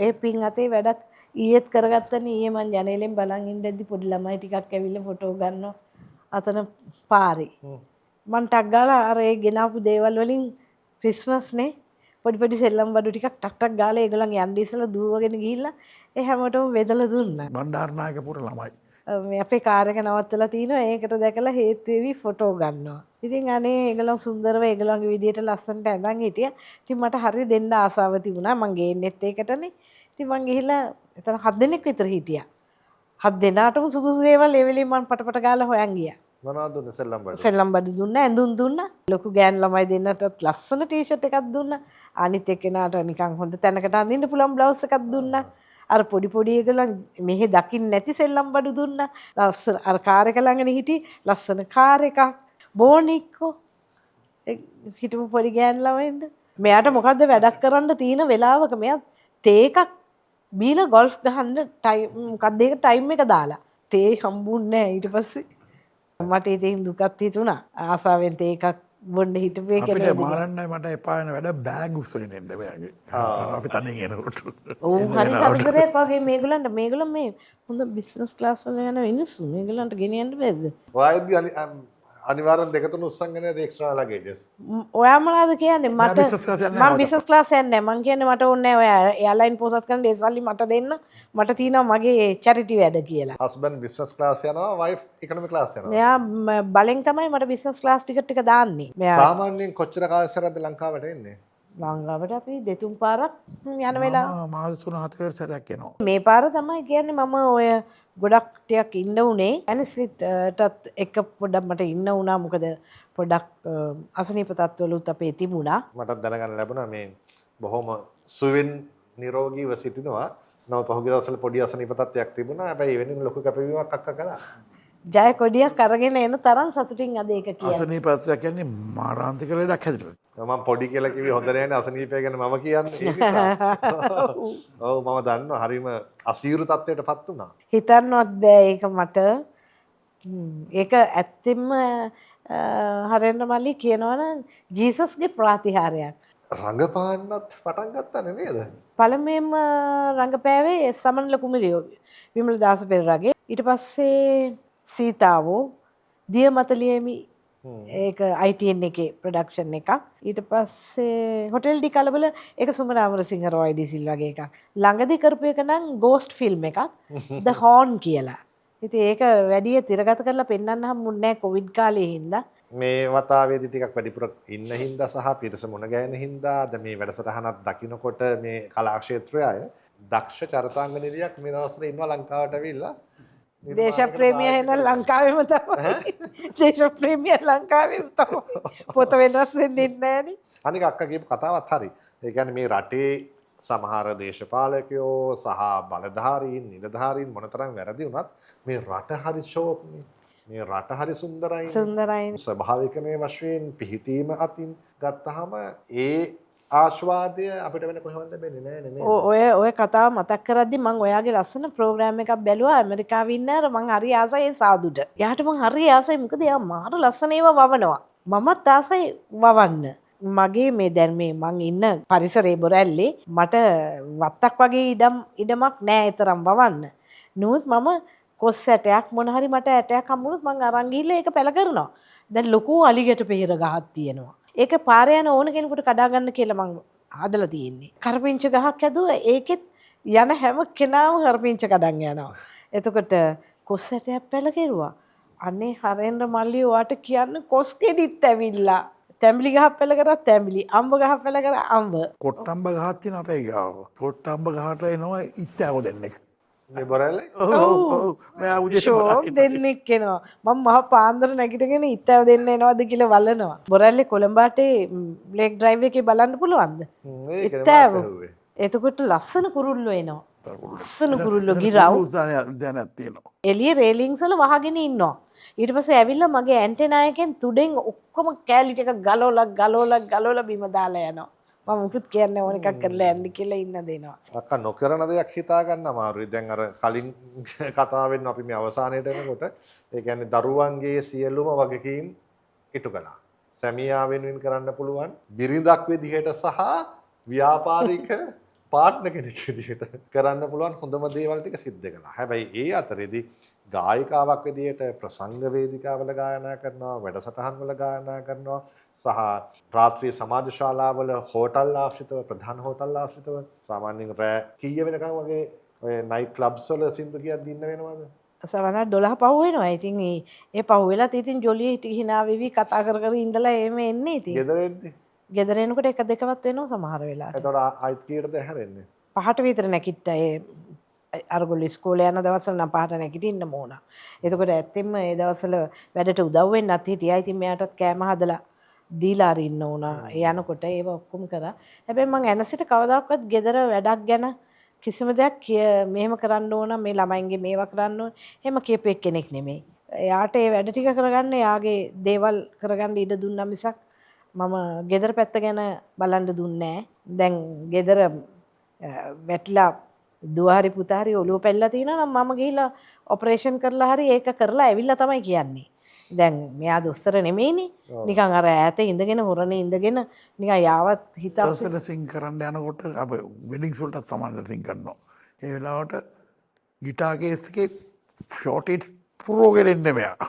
ඒ පින් අතේ වැඩක් ඊයේත් කරගත්තනේ. ඊයේ මං ජනේලෙන් බලන් ඉඳද්දි පොඩි ළමයි ටිකක් ඇවිල්ලා ෆොටෝ ගන්නවා අතන පාරේ. මං ටක් ගාලා අර ඒ ගෙනාපු දේවල් වලින් ක්‍රිස්මස් නේ පොඩි පොඩි සෙල්ලම් බඩු ටිකක් ටක් ටක් ගාලා ඒගොල්ලන් යන්න ඉස්සලා දුවගෙන ගිහිල්ලා ඒ හැමෝටම බෙදලා දුන්නා. බණ්ඩාරනායකපුර ළමයි. මේ අපේ කාර් එක නවත්තලා තිනවා. ඒකට දැකලා හේතු වෙවි ෆොටෝ ගන්නවා. ඉතින් අනේ ඒගොල්ලෝ සුන්දරව ඒගොල්ලන්ගේ විදියට ලස්සනට ඇඳන් හිටියා. ඉතින් මට හරිය දෙන්න ආසාව තිබුණා. මං ගේන්නෙත් ඒකටනේ. ඉතින් මං ගිහිල්ලා එතන 7 දෙනෙක් විතර හිටියා. 7 දෙනාටම සුදුසු දේවල් ඒ වෙලේ මං පටපට ගාලා හොයන් ගියා. මොනවද දුන්නේ සෙල්ලම් බඩු? සෙල්ලම් බඩු දුන්නා, ඇඳුම් දුන්නා. ලොකු ගෑන් ළමයි දෙන්නටත් ලස්සන ටී-ෂර්ට් එකක් දුන්නා. අනිත් එක්කෙනාට නිකන් හොඳ තැනකට අඳින්න පුළුවන් බ්ලවුස් එකක් දුන්නා. අර පොඩි පොඩි ඒගොල්ලන් මෙහෙ දකින්න නැති සෙල්ලම් බඩු දුන්නා. ලස්සන අර කාර් එක ළඟනේ හිටි ලස්සන කාර් එකක් බෝනික්කෝ හිටපු පොඩි ගෑන් ළමයින්ද. මෙයාට මොකද්ද වැඩක් කරන්න තියෙන වෙලාවක මෙයා තේ එකක් බීලා ගෝල්ෆ් ගහන්න මොකද්ද ඒක ටයිම් එක දාලා තේ හම්බුන්නේ නැහැ ඊට පස්සේ. මට ඉතින් දුකක් හිතුණා. ආසාවෙන් තේ එකක් බොන්න හිටපු එක අපිට මාරන්නයි මට එපා වෙන වැඩ බෑග් උස්සගෙන එන්න බෑගේ. අපි තනියෙන් එනකොට. ඔව් හරි කරදරයක් වගේ මේගොල්ලන් මේ හොඳ බිස්නස් ක්ලාස් වල යන මිනිස්සු මේගොල්ලන්ට ගෙනියන්න බැරිද? ඔයයිදී අනිවාර්යෙන් දෙක තුන උස්සන් ගෙන එක්ස්ට්‍රා ලගේජස්. ඔයා මොනවද කියන්නේ? මට business class යන්නේ මම බිස්නස් ක්ලාස් යන්නේ නැහැ. මං කියන්නේ මට ඕනේ නැහැ ඔය එයාලයින් පොසත් කරන්න ඒ සල්ලි මට දෙන්න. මට තියෙනවා මගේ චැරිටි වැඩ කියලා. හස්බන්ඩ් බිස්නස් ක්ලාස් යනවා, වයිෆ් ඉකොනොමි ක්ලාස් යනවා. මෙයා බලෙන් තමයි මට බිස්නස් ක්ලාස් ටිකට් එක දාන්නේ. මෙයා සාමාන්‍යයෙන් කොච්චර කාලෙසරද ලංකාවට එන්නේ? ලංකාවට අපි දෙතුන් පාරක් යන වෙලාව. මාස 3-4 සැරයක් එනවා. මේ පාර තමයි කියන්නේ මම ඔය ගොඩක් ටිකක් ඉන්න උනේ. ඇනස්ලිටත් එක පොඩක් මට ඉන්න වුණා. මොකද පොඩක් අසනීප තත්ත්වලුත් අපේ තිබුණා. මටත් දැනගන්න ලැබුණා මේ බොහොම සුවෙන් නිරෝගීව සිටිනවා. නම පහුගිය දවස්වල පොඩි අසනීප තත්ත්වයක් තිබුණා. හැබැයි ඒ වෙනුවෙන් ලොකු කැපවීමක් අක්ක කළා. ජය කොඩියක් අරගෙන එන තරම් සතුටින් අද ඒක කියන්නේ. අසනීපත්වයක් කියන්නේ මාරාන්තික ලෙඩක් හැදෙනවා. මම පොඩි කියලා කිව්වේ හොඳ නෑනේ අසනීපය ගැන මම කියන්නේ ඒ නිසා. ඔව් මම දන්නවා හරිම අසීරු තත්ත්වයකටපත් වුණා. හිතන්නවත් බෑ ඒක මට. ඒක ඇත්තෙම හරෙන්න මල්ලි කියනවනම් ජීසස්ගේ ප්‍රාතිහාරයක්. රඟපාන්නත් පටන් ගත්තනේ නේද? පළමුවෙන්ම රඟපෑවේ සමනල කුමරියෝ විමල දාස පෙරේරාගේ. ඊට පස්සේ සීතාවෝ දියමතලියමි ඒක ITN එකේ ප්‍රොඩක්ෂන් එකක්. ඊට පස්සේ හොටෙල් ඩි කලබල ඒක සුමන අමරසිංහ රොයි ඩි සිල්වාගේ එකක්. ළඟදී කරපු එක නම් ගෝස්ට් ෆිල්ම් එකක් ද හෝන් කියලා. ඉතින් ඒක වැඩි තිරගත කරලා පෙන්වන්න හම්බුන්නේ නැහැ කොවිඩ් කාලේ හින්දා. මේ වතාවේදී ටිකක් වැඩිපුර ඉන්න හින්දා සහ පිරිස මුණ ගැහෙන හින්දා අද මේ වැඩසටහනක් දකින්නකොට මේ කලා ක්ෂේත්‍රයේ අය දක්ෂ චරිතාංග නිලියක් මේ දවස්වල ඉන්නවා ලංකාවට ඇවිල්ලා. දේශප්‍රේමිය එන ලංකාවෙම තමයි. දේශප්‍රේමිය ලංකාවෙම තමයි. පොත වෙනස් වෙන්නේ නැහනේ. අනික අක්කා කියපු කතාවත් හරි. ඒ කියන්නේ මේ රටේ සමහර දේශපාලකයෝ සහ බලධාරීන් නිලධාරීන් මොනතරම් වැරදි වුණත් මේ රට හරි ෂෝක්නේ. මේ රට හරි සුන්දරයි. සුන්දරයි. ස්වභාවික මේ වශයෙන් පිහිටීම අතින් ගත්තාම ඒ ආස්වාදය අපිට වෙන කොහෙවත් ලැබෙන්නේ නැහැ නේ. ඔය කතාව මතක් කරද්දි මම ඔයාගේ ලස්සන ප්‍රෝග්‍රෑම් එකක් බැලුවා ඇමරිකාවේ ඉන්න අර මං හරි ආසයි ඒ සාදුට. එයාට මං හරි ආසයි මොකද එයා මාර ලස්සන ඒවා වවනවා. මමත් ආසයි වවන්න. මගේ මේ දැන් මේ මං ඉන්න පරිසරේ බොරැල්ලේ මට වත්තක් වගේ ඉඩමක් නෑ තරම් වවන්න. නමුත් මම කොස් ඇටයක් මොන හරි මට ඇටයක් හම්බුනොත් මං අරන් ගිහලා ඒක පැල කරනවා. දැන් ලොකු අලිගැට පෙර ගහක් තියෙනවා. ඒක පාරේ යන ඕන කෙනෙකුට කඩා ගන්න කියලා මං හදලා තියෙන්නේ. කරපිංච ගහක් ඇදුවා ඒකෙත් යන හැම කෙනාම කරපිංච කඩන් යනවා. එතකොට කොස් ඇටයක් පැල කෙරුවා. අනේ හරෙන්ද්‍ර මල්ලි ඔයාට කියන්න කොස් කෙඩිත් ඇවිල්ලා. තැඹිලි ගහක් පැල කරා තැඹිලි, අම්බ ගහක් පැල කරා අම්බ. කොට්ටම්බ ගහක් තියෙන අපේ ගාව. කොට්ටම්බ ගහට එනවා ඉත්තෑව දෙන්නෙක්. මේ බොරැල්ලේ? ඔව්. මෙයා උදේ ෂෝක් දෙන්නෙක් එනවා. මම මහ පාන්දර නැගිටගෙන ඉත්තව දෙන්න එනවද කියලා බලනවා. බොරැල්ලේ කොළඹටේ බ්ලේක් ඩ්‍රයිව් එකේ බලන්න පුළුවන්ද? ඉත්තව. එතකොට ලස්සන කුරුල්ලෝ එනවා. ලස්සන කුරුල්ලෝ ගිරව්. දැනක් තියෙනවා. එළිය රේලින්ග්ස් වල වහගෙන ඉන්නවා. ඊට පස්සේ ඇවිල්ලා මගේ ඇන්ටෙනා එකෙන් තුඩෙන් ඔක්කොම කෑලි ටික ගලවලා බිම දාලා යනවා. මම මුකුත් කියන්නේ ඕන එකක් කරලා යන්න කියලා ඉන්න දෙනවා. අක්කා නොකරන දෙයක් හිතා ගන්න අමාරුයි. දැන් අර කලින් කතාවෙන් අපි මේ අවසානයේට එනකොට ඒ කියන්නේ දරුවන්ගේ සියලුම වගකීම් ඉටු කළා. සැමියා වෙනුවෙන් කරන්න පුළුවන් බිරිඳක් විදිහට සහ ව්‍යාපාරික පාර්ට්නර් කෙනෙක් විදිහට කරන්න පුළුවන් හොඳම දේවල් ටික සිද්ධ කළා. හැබැයි ඒ අතරේදී ගායිකාවක් විදිහට ප්‍රසංග වේදිකාවල ගායනා කරනවා, වැඩසටහන් වල ගායනා කරනවා සහ රාත්‍රී සමාජ ශාලාවල හෝටල් ආශ්‍රිතව ප්‍රධාන හෝටල් ආශ්‍රිතව සාමාන්‍යයෙන් රෑ කීය වෙනකන් වගේ ඔය නයිට් ක්ලබ්ස් වල සින්දු කියක් දින්න වෙනවද? සවන 12 පහු වෙනවා. ඉතින් ඒ පහු වෙලා ඉතින් ජොලිය හිනා වෙවි කතා කර කර ඉඳලා එහෙම එන්නේ ඉතින්. ගෙදර එද්දි. ගෙදර එනකොට එක දෙකවත් වෙනවා සමහර වෙලාවට. එතකොට ආයිත් කීයටද හැරෙන්නේ? 5ට විතර නැගිට්ට ඒ අරගොල්ලෝ ඉස්කෝලේ යන දවස්වල නම් 5ට නැගිටින්න ඕන. එතකොට ඇත්තෙන්ම ඒ දවස්වල වැඩට උදව් වෙන්නත් හිටියා. ඉතින් මෙයාටත් කෑම හදලා දීලා අරින්න ඕන. යනකොට ඒව ඔක්කොම කරා. හැබැයි මං එනසිට කවදාකවත් ගෙදර වැඩක් ගැන කිසිම දෙයක් මෙහෙම කරන්න ඕන මේ ළමයින්ගේ මේවා කරන්න ඕන එහෙම කියපු එක්කෙනෙක් නෙමෙයි. එයාට ඒ වැඩ ටික කරගන්න එයාගේ දේවල් කරගන්න ඉඩ දුන්නා මිසක් මම ගෙදර පැත්ත ගැන බලන්න දුන්නේ නැහැ. දැන් ගෙදර වැටිලා දුව හරි පුතා හරි ඔළුව පැල්ලලා තියෙනවා නම් මම ගිහිල්ලා ඔපරේෂන් කරලා හරි ඒක කරලා ඇවිල්ලා තමයි කියන්නේ. දැන් මෙයා දොස්තර නෙමෙයිනේ. නිකන් අර ඈත ඉඳගෙන හොරනේ ඉඳගෙන නිකන් යාවත් හිතා දවසට සිං කරන්න යනකොට අප වෙඩින්ග්ස් වලට සමානව සිං කරනවා. ඒ වෙලාවට ගිටාර් කේස් එකේ ෂෝට් හිට් පුරෝගෙන එන්නේ මෙයා.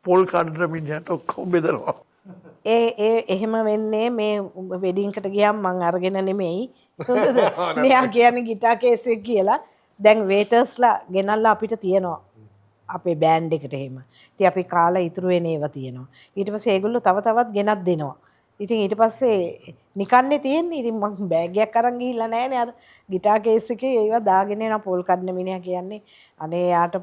පොල් කඩන මිනිහට ඔක්කොම බෙදනවා. එහෙම වෙන්නේ මේ වෙඩින්කට ගියාම මං අරගෙන නෙමෙයි. මෙයා කියන්නේ ගිටාර් කේස් එක කියලා. දැන් වේටර්ස්ලා ගෙනල්ලා අපිට තියනවා. අපේ බෑන්ඩ් එකට එහෙම. ඉතින් අපි කාලා ඉතුරු වෙන ඒවා තියෙනවා. ඊට පස්සේ ඒගොල්ලෝ තව තවත් ගෙනත් දෙනවා. ඉතින් ඊට පස්සේ නිකන්නේ තියෙන්නේ. ඉතින් මම බෑග් එකක් අරන් ගිහිල්ලා නැහැනේ. අර ගිටාර් කේස් එකේ ඒවා දාගෙන යන පොල් කඩන මිනිහා කියන්නේ අනේ යාට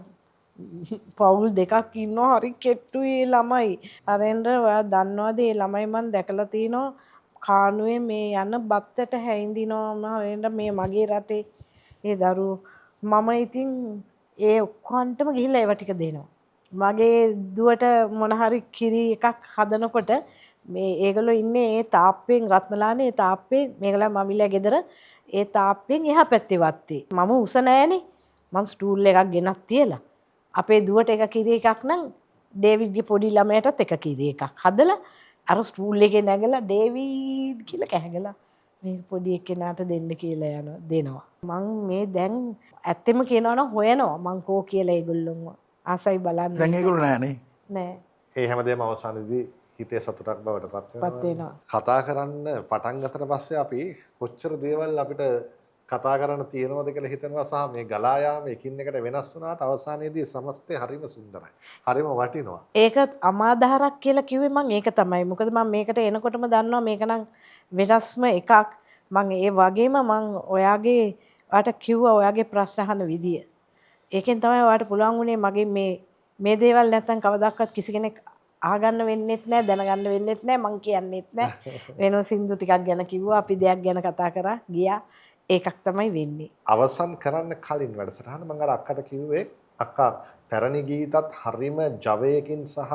පවුල් දෙකක් ඉන්නවා හරි කෙට්ටුයි ළමයි. අරෙන්ද්‍ර ඔයා දන්නවද මේ ළමයි මන් දැකලා තිනවා කානුවේ මේ යන බත්තට හැඳිනවා මම මේ මගේ රටේ ඒ දරුවෝ මම ඉතින් ඒ ඔක්කොන්ටම ගිහිල්ලා ඒව ටික දෙනවා. මගේ දුවට මොන හරි කිරි එකක් හදනකොට මේ ඒගොල්ලෝ ඉන්නේ ඒ තාප්පෙන් රත්මලානේ ඒ තාප්පේ මේගොල්ලෝ මමිලා ගෙදර ඒ තාප්පෙන් එහා පැත්තේ වත්තේ. මම උස නෑනේ. මං ස්ටූල් එකක් ගෙනත් තියලා අපේ දුවට එක කිරි එකක් නම් ඩේවිඩ්ගේ පොඩි ළමයටත් එක කිරි එකක් හදලා අර ස්ටූල් එකේ නැගලා ඩේවිඩ් කියලා කැහගලා මේ පොඩි එක්කෙනාට දෙන්න කියලා යනවා දෙනවා. මං මේ දැන් ඇත්තෙම කියනවා නම් හොයනවා මං කෝ කියලා ඒගොල්ලොන්ව ආසයි බලන්න. දැන් ඒගොල්ලෝ නෑනේ. නෑ. ඒ හැමදේම අවසානයේදී හිතේ සතුටක් බවට පත් වෙනවා. කතා කරන්න පටන් ගත්තට පස්සේ අපි කොච්චර දේවල් අපිට කතා කරන්න තියෙනවද කියලා හිතනවා සහ මේ ගලා යාම එකින් එකට වෙනස් වුණාට අවසානයේදී සමස්තය හරිම සුන්දරයි. හරිම වටිනවා. ඒක අමාදාරක් කියලා කිව්වේ මං ඒක තමයි. මොකද මම මේකට එනකොටම දන්නවා මේක නම් වෙනස්ම එකක්. මං ඒ වගේම මං ඔයාගේ ඔයාට කිව්වා ඔයාගේ ප්‍රශ්න අහන විදිය. ඒකෙන් තමයි ඔයාට පුළුවන් වුණේ මගේ මේ දේවල් නැත්තම් කවදාවත් කිසි කෙනෙක් අහගන්න වෙන්නෙත් නැහැ දැනගන්න වෙන්නෙත් නැහැ මං කියන්නෙත් නැහැ. වෙන සින්දු ටිකක් ගැන කිව්වා අපි දෙයක් ගැන කතා කරා ගියා. ඒකක් තමයි වෙන්නේ. අවසන් කරන්න කලින් වැඩසටහන මම අර අක්කට කිව්වේ අක්කා පැරණි ගීතත් හරිම ජවයකින් සහ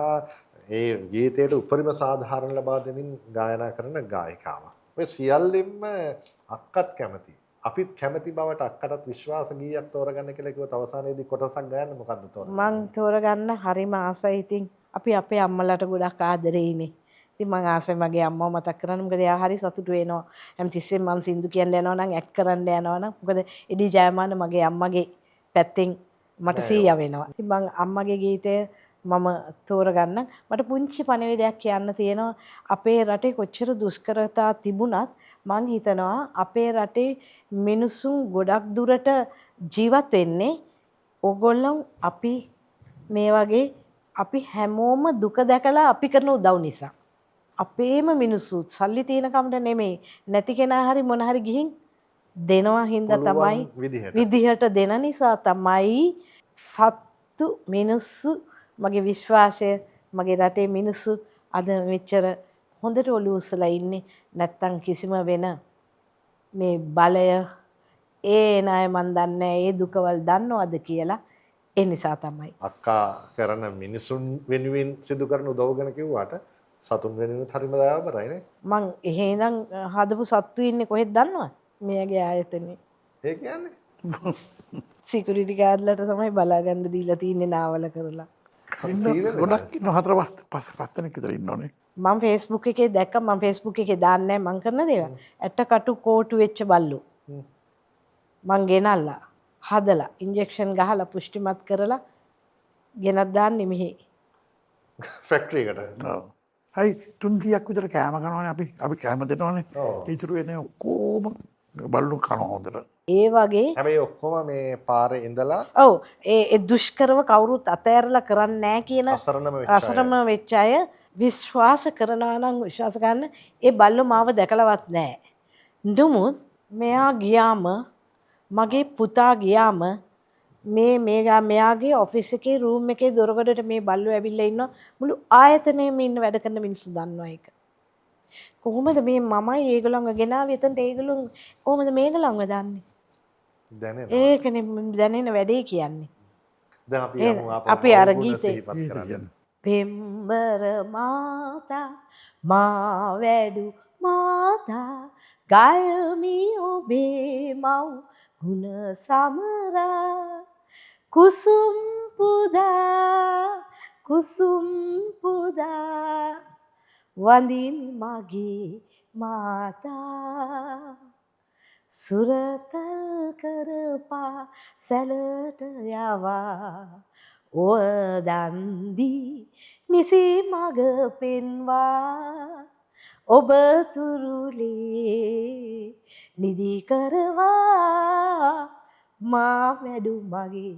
ඒ ගීතයට උපරිම සාධාරණ ලබා දෙමින් ගායනා කරන ගායිකාවක්. ඔය සියල්ලෙන්ම අක්කත් කැමති. අපිත් කැමති බවට අක්කටත් විශ්වාස ගීයක් තෝරගන්න කියලා කිව්වොත් අවසානයේදී කොටසක් ගයන්න මොකද්ද තෝරන්නේ? මං තෝරගන්න හරිම ආසයි. ඉතින් අපි අපේ අම්මලාට ගොඩක් ආදරෙයිනේ. ඉතින් මං ආසයි මගේ අම්මව මතක් කරන්න. මොකද එයා හරි සතුටු වෙනවා. හැමතිස්සෙම මං සින්දු කියන්න යනවා නම් ඇක්ට් කරන්න යනවා නම් මොකද එඩි ජයමාන මගේ අම්මගේ පැත්තෙන් මට සීයා වෙනවා. ඉතින් මං අම්මගේ ගීතය මම තෝරගන්න. මට පුංචි පණිවිඩයක් කියන්න තියෙනවා. අපේ රටේ කොච්චර දුෂ්කරතා තිබුණත් මං හිතනවා අපේ රටේ මිනිසුන් ගොඩක් දුරට ජීවත් වෙන්නේ ඕගොල්ලෝ අපි මේ වගේ අපි හැමෝම දුක දැකලා අපි කරන උදව් නිසා. අපේම මිනිස්සු සල්ලි තියෙන කමට නෙමෙයි නැති කෙනා හරි මොන හරි ගිහින් දෙනවා හින්දා තමයි විදිහට දෙන නිසා තමයි සත්තු මිනිස්සු මගේ විශ්වාසය මගේ රටේ මිනිස්සු අද මෙච්චර හොඳට ඔලුව උස්සලා ඉන්නේ. නැත්තම් කිසිම වෙන මේ බලය ඒ ණය මන් දන්නේ ඒ දුකවල් දන්නවද කියලා ඒ නිසා තමයි. අක්කා කරන මිනිසුන් වෙනුවෙන් සිදු කරන උදව් ගැන කිව්වට සතුන් වෙනුවෙන් හරිම දයාබරයිනේ. මං එහෙ ඉඳන් හදපු සත්තු ඉන්නේ කොහෙද දන්නවද? මෙයාගේ ආයතනේ. ඒ කියන්නේ සිකියුරිටි ගාර්ඩ්ලට තමයි බලාගන්න දීලා තියෙන්නේ නාවල කරලා. ගොඩක් ඉන්න 4 දෙනෙක් විතර ඉන්නෝනේ. මම Facebook එකේ දැක්ක මම Facebook එකේ දාන්නේ නැහැ මං කරන දේවල්. ඇටකටු කෝටු වෙච්ච බල්ලෝ. මං ගෙනල්ලා හදලා ඉන්ජෙක්ෂන් ගහලා පුෂ්ටිමත් කරලා ගෙනත් දාන්නේ මෙහි. ෆැක්ටරි එකට. හයි 300ක් විතර කෑම කනවනේ අපි කෑම දෙනවනේ. ඔව්. ඉතුරු වෙන්නේ ඔක්කොම බල්ලු කනවා හොඳට. ඒ වගේ හැබැයි ඔක්කොම මේ පාරේ ඉඳලා ඔව් ඒ දුෂ්කරව කවුරුත් අතෑරලා කරන්නේ නැහැ කියන අසරණම වෙච්ච අය. අසරම වෙච්ච අය විශ්වාස කරනවා නම් විශ්වාස ගන්න ඒ බල්ලෝ මාව දැකලවත් නැහැ. නමුත් මෙයා ගියාම මගේ පුතා ගියාම මෙයාගේ ඔෆිස් එකේ රූම් එකේ දොරකඩට මේ බල්ලෝ ඇවිල්ලා ඉන්න මුළු ආයතනයේම ඉන්න වැඩ කරන මිනිස්සු දන්නවා ඒක. කොහොමද මේ මමයි ඒගොල්ලන්ව ගෙනාවේ එතනට ඒගොල්ලෝ කොහොමද මේගොල්ලන්ව දන්නේ? දැනෙනවා. ඒකනේ දැනෙන වැඩේ කියන්නේ. දැන් අපි ඒ යමු අපි අර ගීතේ. සිහිපත් කරන්න. පෙම්බර මාතා මා වැඩු මාතා ගයමි ඔබේ මව් ගුණ සමරා කුසුම් පුදා වඳිමි මගේ මාතා සුරතල් කරපා සැලට යවා ඔය දන්දී නිසි මග පෙන්වා ඔබ තුරුලේ නිදි කරවා මා වැඩු මගේ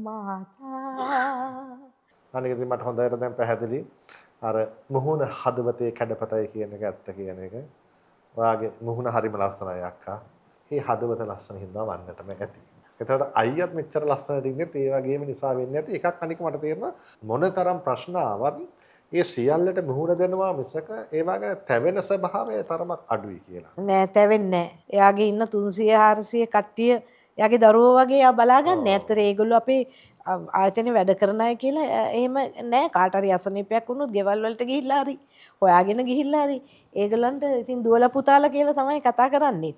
මාතා. අනික ඉතින් මට හොඳට දැන් පැහැදිලි අර මුහුණ හදවතේ කැඩපතයි කියන එක ඇත්ත කියන එක. ඔයාගේ මුහුණ හරිම ලස්සනයි අක්කා. ඒ හදවත ලස්සන හින්දා වන්නටම ඇති. එතකොට අයියත් මෙච්චර ලස්සනට ඉන්නේ ඒ වගේම නිසා වෙන්නේ නැති එකක්. අනික මට තේරෙනවා මොනතරම් ප්‍රශ්න ආවත් ඒ සියල්ලට මුහුණ දෙනවා මිසක ඒ වගේ තැවෙන ස්වභාවය තරමක් අඩුයි කියලා. නෑ තැවෙන්නේ නෑ. එයාගේ ඉන්න 300 400 කට්ටිය එයාගේ දරුවෝ වගේ එයා බලාගන්නේ. ඇත්තට ඒගොල්ලෝ අපේ ආයතනේ වැඩ කරන අය කියලා එහෙම නෑ. කාට හරි අසනීපයක් වුණොත් ගෙවල් වලට ගිහිල්ලා හරි හොයාගෙන ගිහිල්ලා හරි ඒගොල්ලන්ට ඉතින් දුවලා පුතාලා කියලා තමයි කතා කරන්නේ.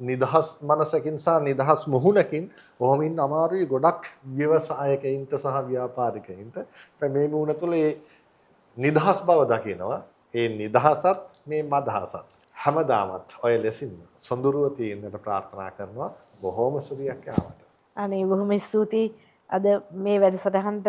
නිදහස් මනසකින් සහ නිදහස් මුහුණකින් බොහොම ඉන්න අමාරුයි ගොඩක් ව්‍යවසායකයින්ට සහ ව්‍යාපාරිකයින්ට. මේ මුහුණ තුළ ඒ නිදහස් බව දකිනවා. ඒ නිදහසත් මේ මදහසත් හැමදාමත් ඔය ලෙසින් සොඳුරුව තියෙන්නට ප්‍රාර්ථනා කරනවා. බොහොම සුබයක් යාවට. අනේ බොහොම ස්තුතියි. අද මේ වැඩසටහනට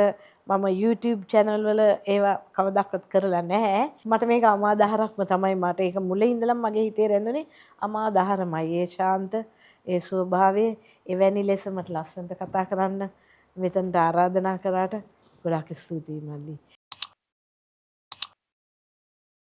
මම YouTube channel වල ඒවා කවදාවත් කරලා නැහැ. මට මේක අමාදහරක්ම තමයි. මට ඒක මුලින් ඉඳලම මගේ හිතේ රැඳුනේ අමාදහරමයි. ඒ ශාන්ත ඒ ස්වභාවයේ එවැනි ලෙස මට ලස්සනට කතා කරන්න මෙතනට ආරාධනා කරාට ගොඩාක් ස්තුතියි මල්ලි.